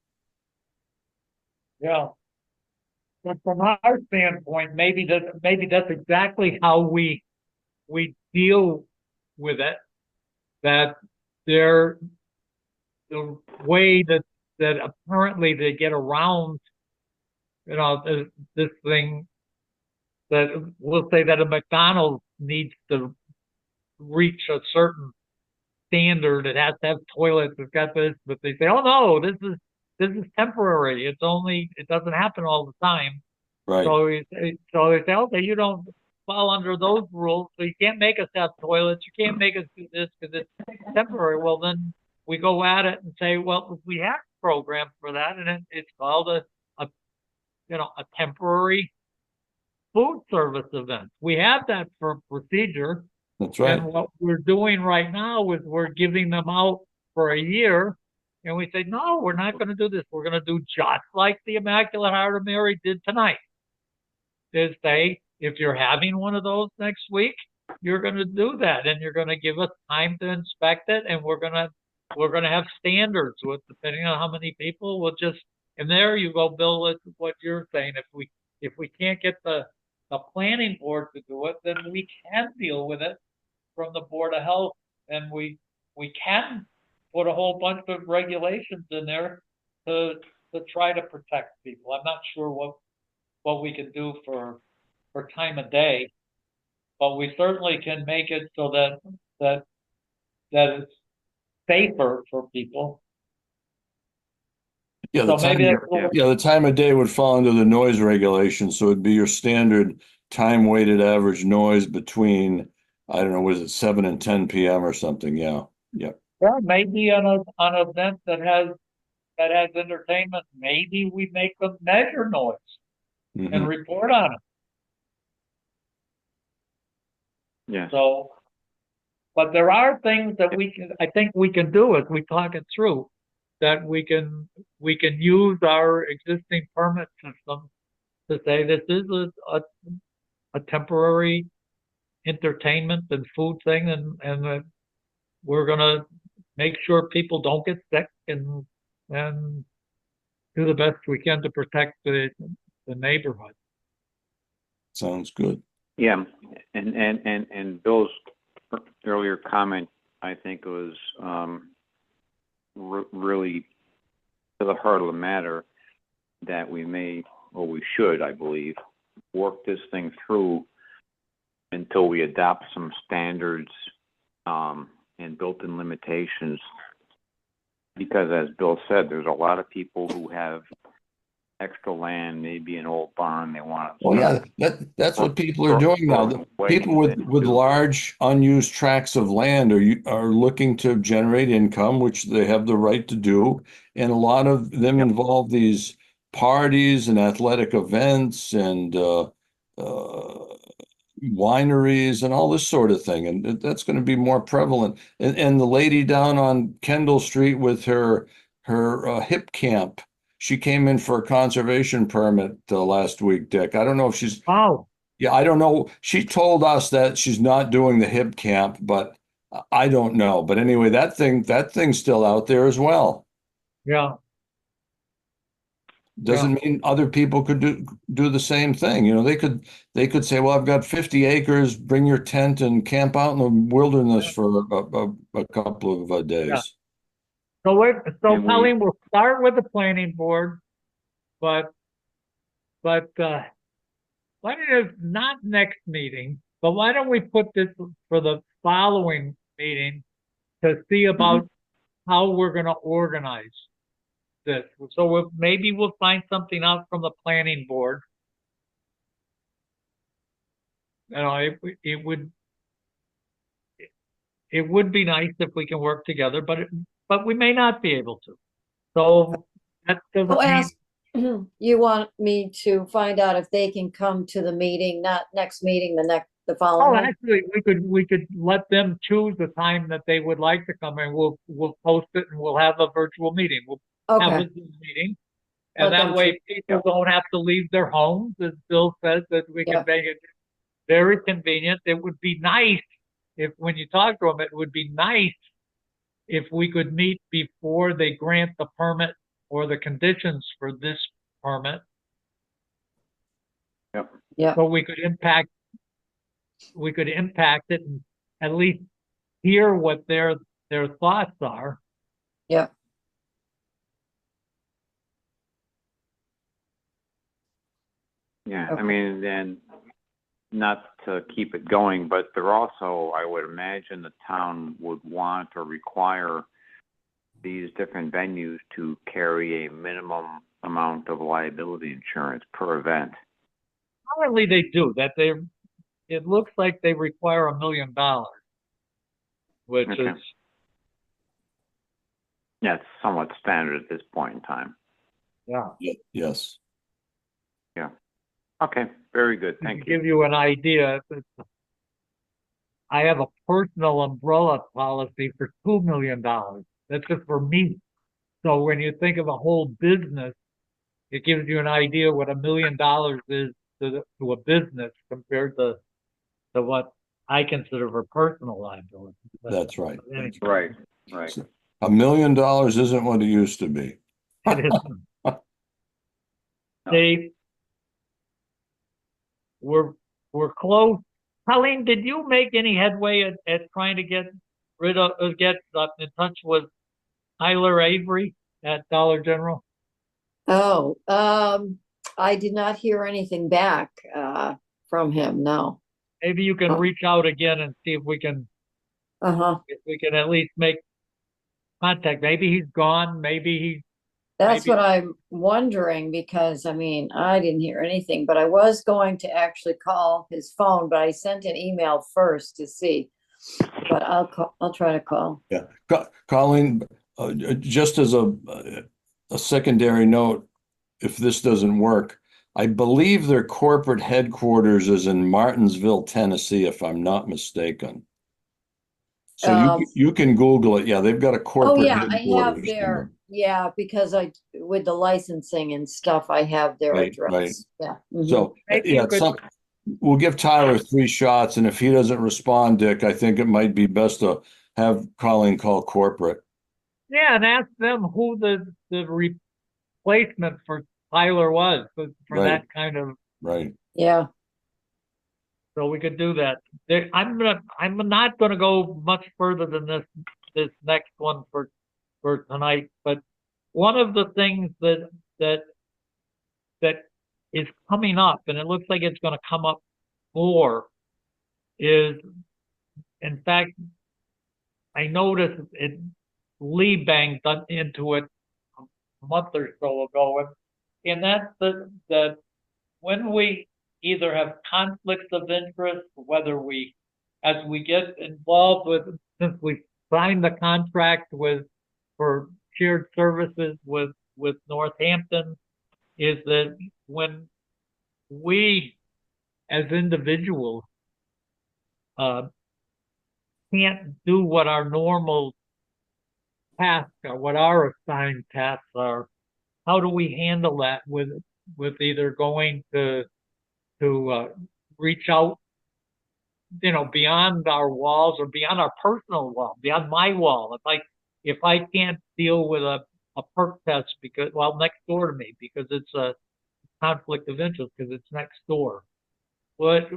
yeah. But from our standpoint, maybe that's exactly how we deal with it. That the way that apparently they get around, this thing, that we'll say that a McDonald's needs to reach a certain standard. It has to have toilets. It's got this, but they say, oh no, this is temporary. It doesn't happen all the time. Right. So they say, okay, you don't fall under those rules, so you can't make us have toilets. You can't make us do this because it's temporary. Well, then we go at it and say, well, we have a program for that, and it's called a temporary food service event. We have that for procedure. That's right. And what we're doing right now is we're giving them out for a year, and we say, no, we're not going to do this. We're going to do just like the Immaculate Heart of Mary did tonight. Is say, if you're having one of those next week, you're going to do that, and you're going to give us time to inspect it, and we're going to we're gonna have standards with, depending on how many people, we'll just, and there you go, Bill, with what you're saying, if we can't get the planning board to do it, then we can deal with it from the Board of Health, and we can put a whole bunch of regulations in there to try to protect people. I'm not sure what we can do for time of day, but we certainly can make it so that it's safer for people. Yeah, So maybe that's what the time of day would fall under the noise regulation, so it'd be your standard time weighted average noise between, I don't know, was it 7 and 10 PM or something? Yeah. yeah, maybe on an event that has entertainment, maybe we make them measure noise and Mhm. report on it. Yeah. So, but there are things that I think we can do as we talk it through, that we can use our existing permit system to say this is a temporary entertainment and food thing, and we're gonna make sure people don't get sick and do the best we can to protect the neighborhood. Sounds good. Yeah, and Bill's earlier comment, I think, was really to the heart of the matter, that we may, or we should, I believe, work this thing through until we adopt some standards and built-in limitations. Because as Bill said, there's a lot of people who have extra land, maybe an old barn they want to. Oh, yeah, that's what people are doing now. The people with large unused tracts of land are looking to generate income, which they have the right to do. And a lot of them involve these parties and athletic events and wineries and all this sort of thing. And that's going to be more prevalent. And the lady down on Kendall Street with her hip camp, she came in for a conservation permit last week, Dick. I don't know if she's, Oh, yeah, I don't know. She told us that she's not doing the hip camp, but I don't know. But anyway, that thing's still out there as well. yeah. Doesn't mean other people could do the same thing. You know, they could say, well, I've got 50 acres, bring your tent and camp out in the wilderness for a couple of days. Yeah. So And Colleen, we'll start with the planning board, but why don't you, not next meeting, but why don't we put this for the following meeting to see about how we're gonna organize this. So maybe we'll find something out from the planning board. You know, it would be nice if we can work together, but we may not be able to. So that doesn't I'll mean, ask, you want me to find out if they can come to the meeting, not next meeting, the following oh, one? actually, we could let them choose the time that they would like to come, and we'll post it, and we'll have a virtual meeting. We'll have Okay, a Zoom meeting. And Let that them way people don't have to leave their homes, as Bill says, that we Yeah. can make it very convenient. It would be nice if, when you talk to them, it would be nice if we could meet before they grant the permit or the conditions for this permit. Yep. yeah, So we could impact it and at least hear what their thoughts are. yeah, Yeah, I Okay. mean, then not to keep it going, but there also, I would imagine the town would want or require these different venues to carry a minimum amount of liability insurance per event. Currently they do that. It looks like they require $1 million, which Okay. is, Yeah, it's somewhat standard at this point in time. yeah. Yes. Okay, very good. To Thank you. give you an idea, I have a personal umbrella policy for $2 million. That's just for me. So when you think of a whole business, it gives you an idea what $1 million is to a business compared to what I consider for personal liability. That's right. Anyway. Right, right. So $1 million isn't what it used to be. It is. They, we're close. Colleen, did you make any headway at trying to get in touch with Tyler Avery at Dollar General? Oh, I did not hear anything back, from him, no. Maybe you can Oh. reach out again and see if we can Uh-huh. at least make contact. Maybe he's gone. Maybe That's Maybe- what I'm wondering because, I mean, I didn't hear anything, but I was going to actually call his phone, but I sent an email first to see. But I'll try to call. Yeah, Colleen, just as a secondary note, if this doesn't work, I believe their corporate headquarters is in Martinsville, Tennessee, if I'm not mistaken. So Um, you can Google it. Yeah, they've got a Oh, corporate yeah, I have headquarters. their, yeah, because with the licensing and stuff, I have their Right, address. Yeah. mhm. So, Maybe yeah, you could- we'll give Tyler 3 shots, and if he doesn't respond, Dick, I think it might be best to have Colleen call corporate. yeah, and ask them who the replacement for Tyler was for Right. that kind of. Right. Yeah, So we could do that. I'm not gonna go much further than this next one for tonight. But one of the things that is coming up, and it looks like it's going to come up more, is, in fact, I noticed Lee banged into it a month or so ago, and that's that when we either have conflicts of interest, whether as we get involved since we signed the contract for shared services with Northampton, is that when we as individuals can't do what our normal tasks are, what our assigned tasks are, how do we handle that with either going to reach out, beyond our walls or beyond our personal wall, beyond my wall. If I can't deal with a perk test next door to me because it's a conflict of interest because it's next door, what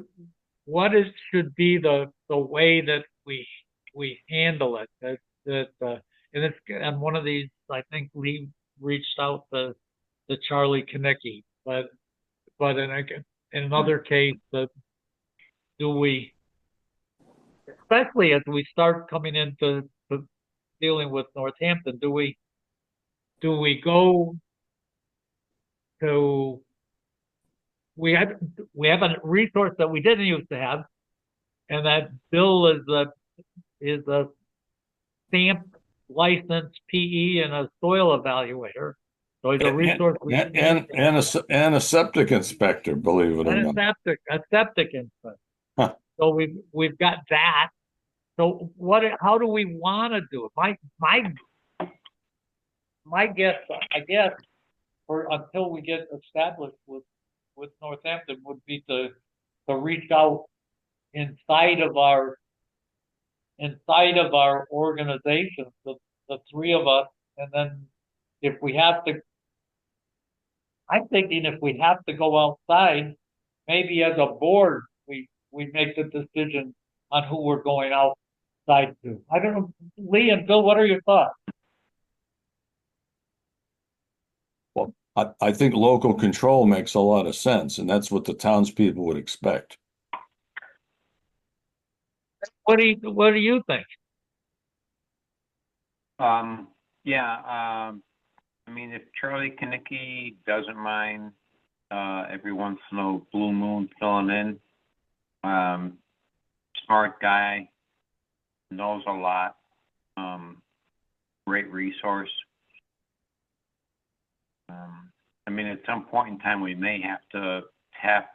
should be the way that we handle it? And one of these, I think Lee reached out to Charlie Kinnicky, but in another case, do we, especially as we start coming into dealing with Northampton, do we go to, we have a resource that we didn't used to have, and that Bill is a stamp licensed PE and a soil evaluator. So he's a resource And a septic inspector, believe it or and not. a septic inspector. Huh. So we've got that. So how do we want to do it? My guess, I guess, until we get established with Northampton, would be to reach out inside of our organization, the 3 of us, and then if we have to, I'm thinking if we have to go outside, maybe as a board, we make the decision on who we're going outside to. I don't know, Lee and Bill, what are your thoughts? Well, I think local control makes a lot of sense, and that's what the townspeople would expect. What do you think? Yeah, I mean, if Charlie Kinnicky doesn't mind, every once in a blue moon filling in, smart guy, knows a lot, great resource. I mean, at some point in time, we may have to tap,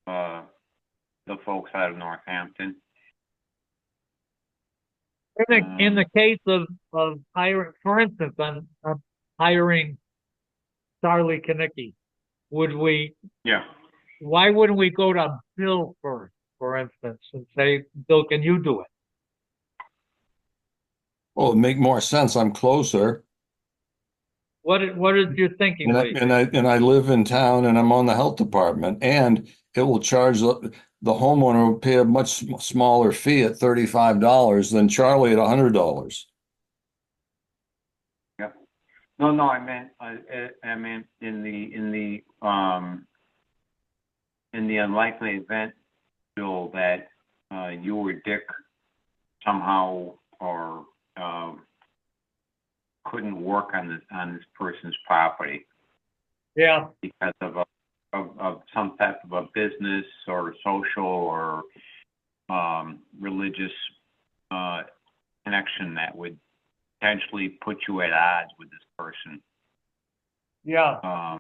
the folks out of Northampton. In the case of hiring, for instance, on hiring Charlie Kinnicky, Yeah. why wouldn't we go to Bill first, for instance, and say, Bill, can you do it? Well, it'd make more sense. I'm closer. What is your thinking, And I, Lee? and I live in town and I'm on the health department, and it will charge the homeowner will pay a much smaller fee at $35 than Charlie at $100. No, I meant in the unlikely event, Bill, that you or Dick somehow or couldn't work on this person's property Yeah, because of some type of a business or social or religious connection that would potentially put you at odds with this person. yeah.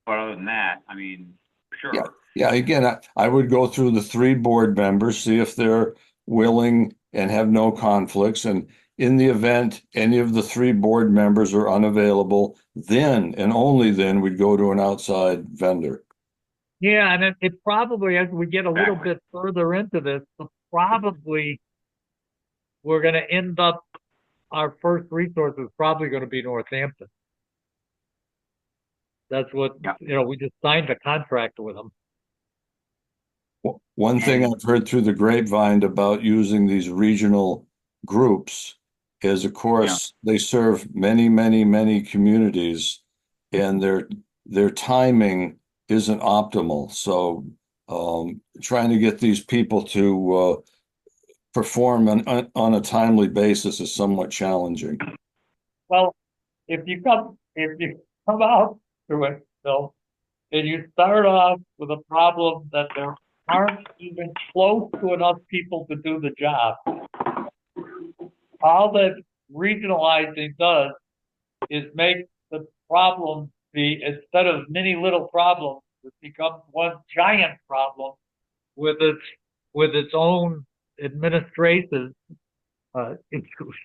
But other than that, I mean, sure. Yeah, again, I would go through the 3 board members, see if they're willing and have no conflicts. And in the event any of the 3 board members are unavailable, then and only then we'd go to an outside vendor. Yeah, and it probably, as we get a little Exactly. bit further into this, probably we're going to end up, our first resource is probably going to be Northampton. That's what, Yeah. we just signed a contract with them. One thing I've heard through the grapevine about using these regional groups is, of course, they serve many, many, many communities, and their timing isn't optimal. So trying to get these people to perform on a timely basis is somewhat challenging. Well, if you come out to it, Bill, and you start off with a problem that there aren't even close to enough people to do the job, all that regionalizing does is make the problem be, instead of many little problems, it becomes one giant problem with its own administrative issues.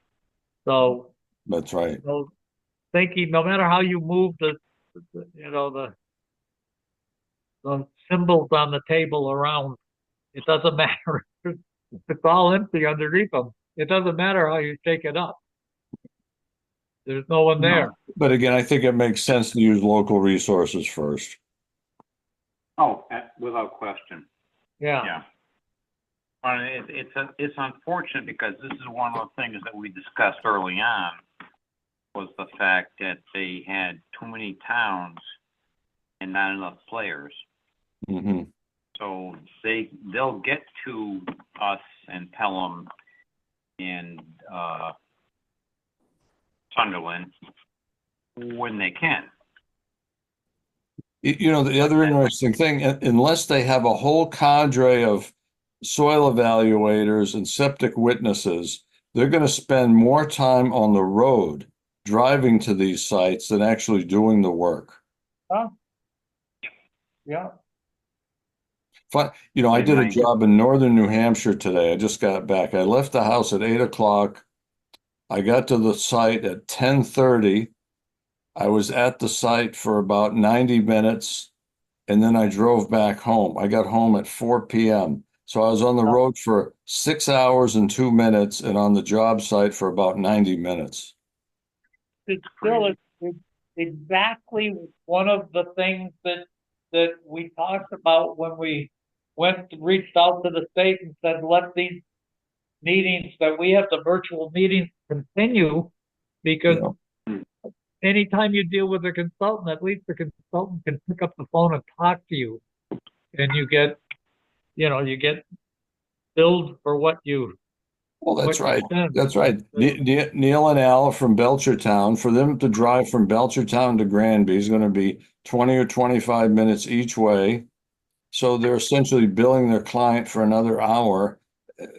So That's right. So thinking, no matter how you move the symbols on the table around, it doesn't matter. It's all empty underneath them. It doesn't matter how you shake it up. There's no one there. But again, I think it makes sense to use local resources first. Oh, without question. Yeah. Yeah. It's unfortunate because this is one of the things that we discussed early on, was the fact that they had too many towns and not enough players. Mm-hmm. So they'll get to us and Pelham and Sunderland when they can. The other interesting thing, unless they have a whole cadre of soil evaluators and septic witnesses, they're going to spend more time on the road driving to these sites than actually doing the work. Yeah. I did a job in northern New Hampshire today. I just got back. I left the house at 8 o'clock. I got to the site at 10:30. I was at the site for about 90 minutes, and then I drove back home. I got home at 4 p.m. So I was on the road for 6 hours and 2 minutes and on the job site for about 90 minutes. It's exactly one of the things that we talked about when we reached out to the state and said, let these meetings, that we have the virtual meetings continue, because anytime you deal with a consultant, at least the consultant can pick up the phone and talk to you, and you get billed for what you. Well, that's right. That's right. Neil and Al from Belchertown. For them to drive from Belchertown to Granby is going to be 20 or 25 minutes each way. So they're essentially billing their client for another hour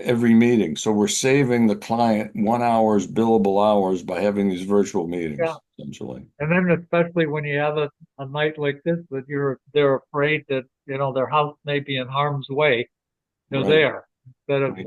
every meeting. So we're saving the client 1 hour's billable hours by having these virtual meetings, essentially. And then especially when you have a night like this, that they're afraid that, their house may be in harm's way. They're there instead of.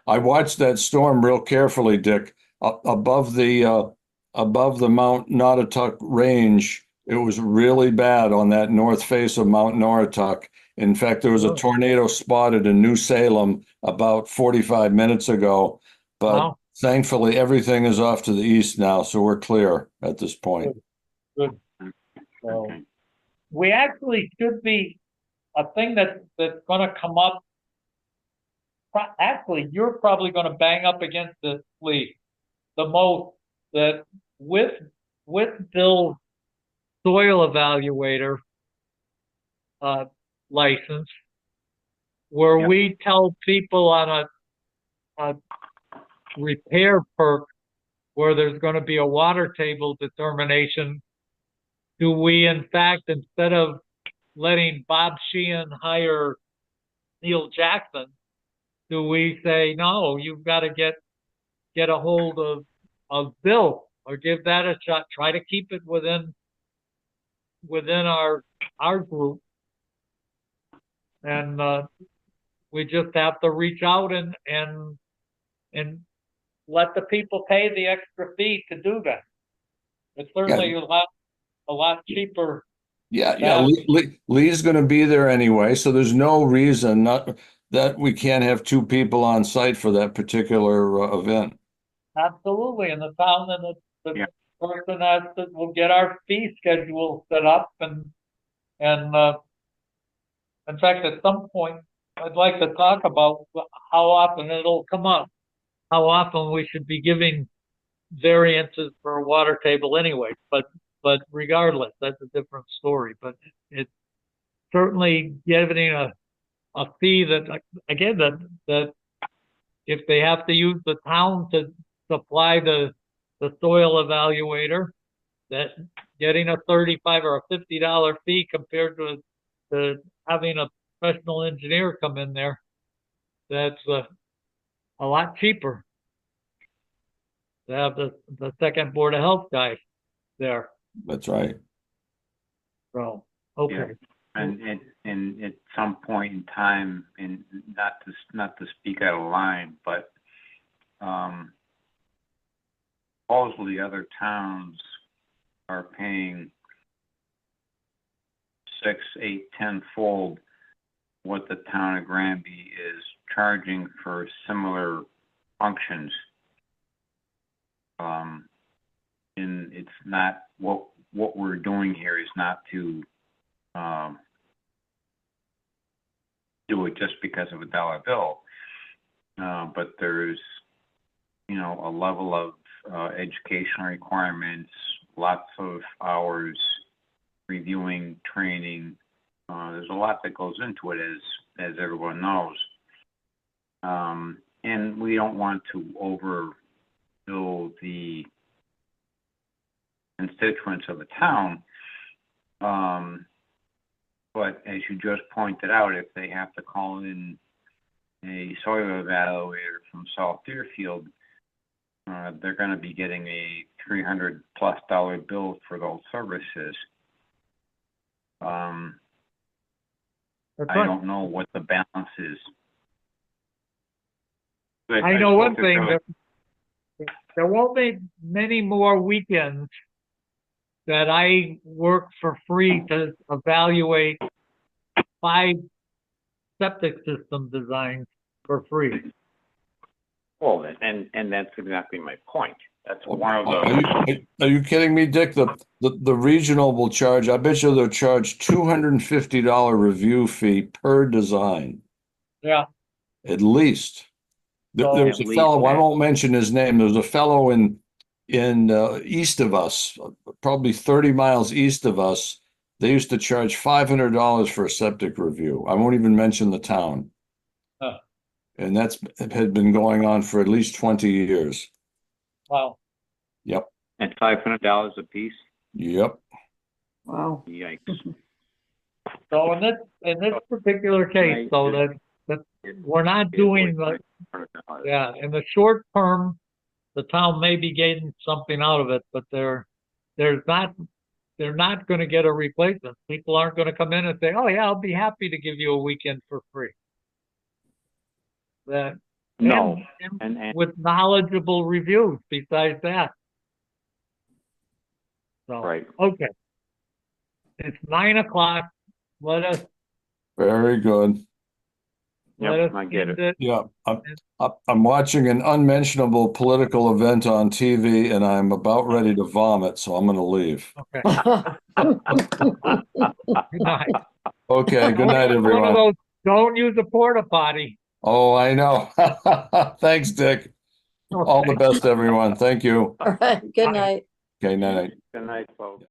I watched that storm real carefully, Dick. Above the Mount Nottatuck range, it was really bad on that north face of Mount Nottatuck. In fact, there was a tornado spotted in New Salem about 45 minutes ago. But Thankfully, everything is off to the east now, so we're clear at this point. Good. So we actually should be, a thing that's gonna come up. Actually, you're probably gonna bang up against this, Lee, the most, that with Bill's soil evaluator license, where Yep. we tell people on a repair perk where there's going to be a water table determination, do we in fact, instead of letting Bob Sheehan hire Neil Jackson, do we say, no, you've got to get a hold of Bill, or give that a shot, try to keep it within our group, and we just have to reach out and let the people pay the extra fee to do that. It's certainly a lot cheaper. Yeah, Yeah. Lee's going to be there anyway, so there's no reason not that we can't have two people on site for that particular event. Absolutely, and the town and the Yeah. person will get our fee schedule set up, and in fact, at some point, I'd like to talk about how often it'll come up, how often we should be giving variances for a water table anyway. But regardless, that's a different story. But it's certainly giving a fee that, again, that if they have to use the town to supply the soil evaluator, that getting a 35 or a $50 fee compared to having a professional engineer come in there, that's a lot cheaper to have the second Board of Health guy there. That's right. So, okay. Yeah. And at some point in time, and not to speak out of line, but supposedly other towns are paying 6, 8, 10-fold what the town of Granby is charging for similar functions. And it's not what we're doing here is not to do it just because of a dollar bill, but there's a level of educational requirements, lots of hours reviewing, training. There's a lot that goes into it, as everyone knows, and we don't want to overbill the constituents of the town. But as you just pointed out, if they have to call in a soil evaluator from South Deerfield, they're going to be getting a $300+ bill for those services. I don't know what the balance is. But I know one spoke to thing, Philip. that there won't be many more weekends that I work for free to evaluate 5 septic system designs for free. Well, and that's exactly my point. That's one of Are you kidding me, Dick? The regional will charge, I bet you they'll charge $250 review fee per design, Yeah, at least. There So- was At a fellow, least I that. won't mention his name, there was a fellow in east of us, probably 30 miles east of us. They used to charge $500 for a septic review. I won't even mention the town. Huh. And had been going on for at least 20 years. wow. Yep. at $500 a piece. Yep. Wow. Yikes. So in this particular case, so that we're not doing the, yeah, in the short term, the town may be getting something out of it, but they're not going to get a replacement. People aren't going to come in and say, "Oh yeah, I'll be happy to give you a weekend for free." That No, and and with knowledgeable reviews besides that. So right. okay, it's 9 o'clock. Let us Very good. let us I get end it. it. Yeah, I'm watching an unmentionable political event on TV and I'm about ready to vomit, so I'm gonna leave. Okay, good night. Okay, good night, One of everyone. those, don't use a porta potty. Oh, I know. Thanks, Dick. All the Okay. best, everyone. Thank you. All right, good Bye. night. Okay, night. Good night, folks.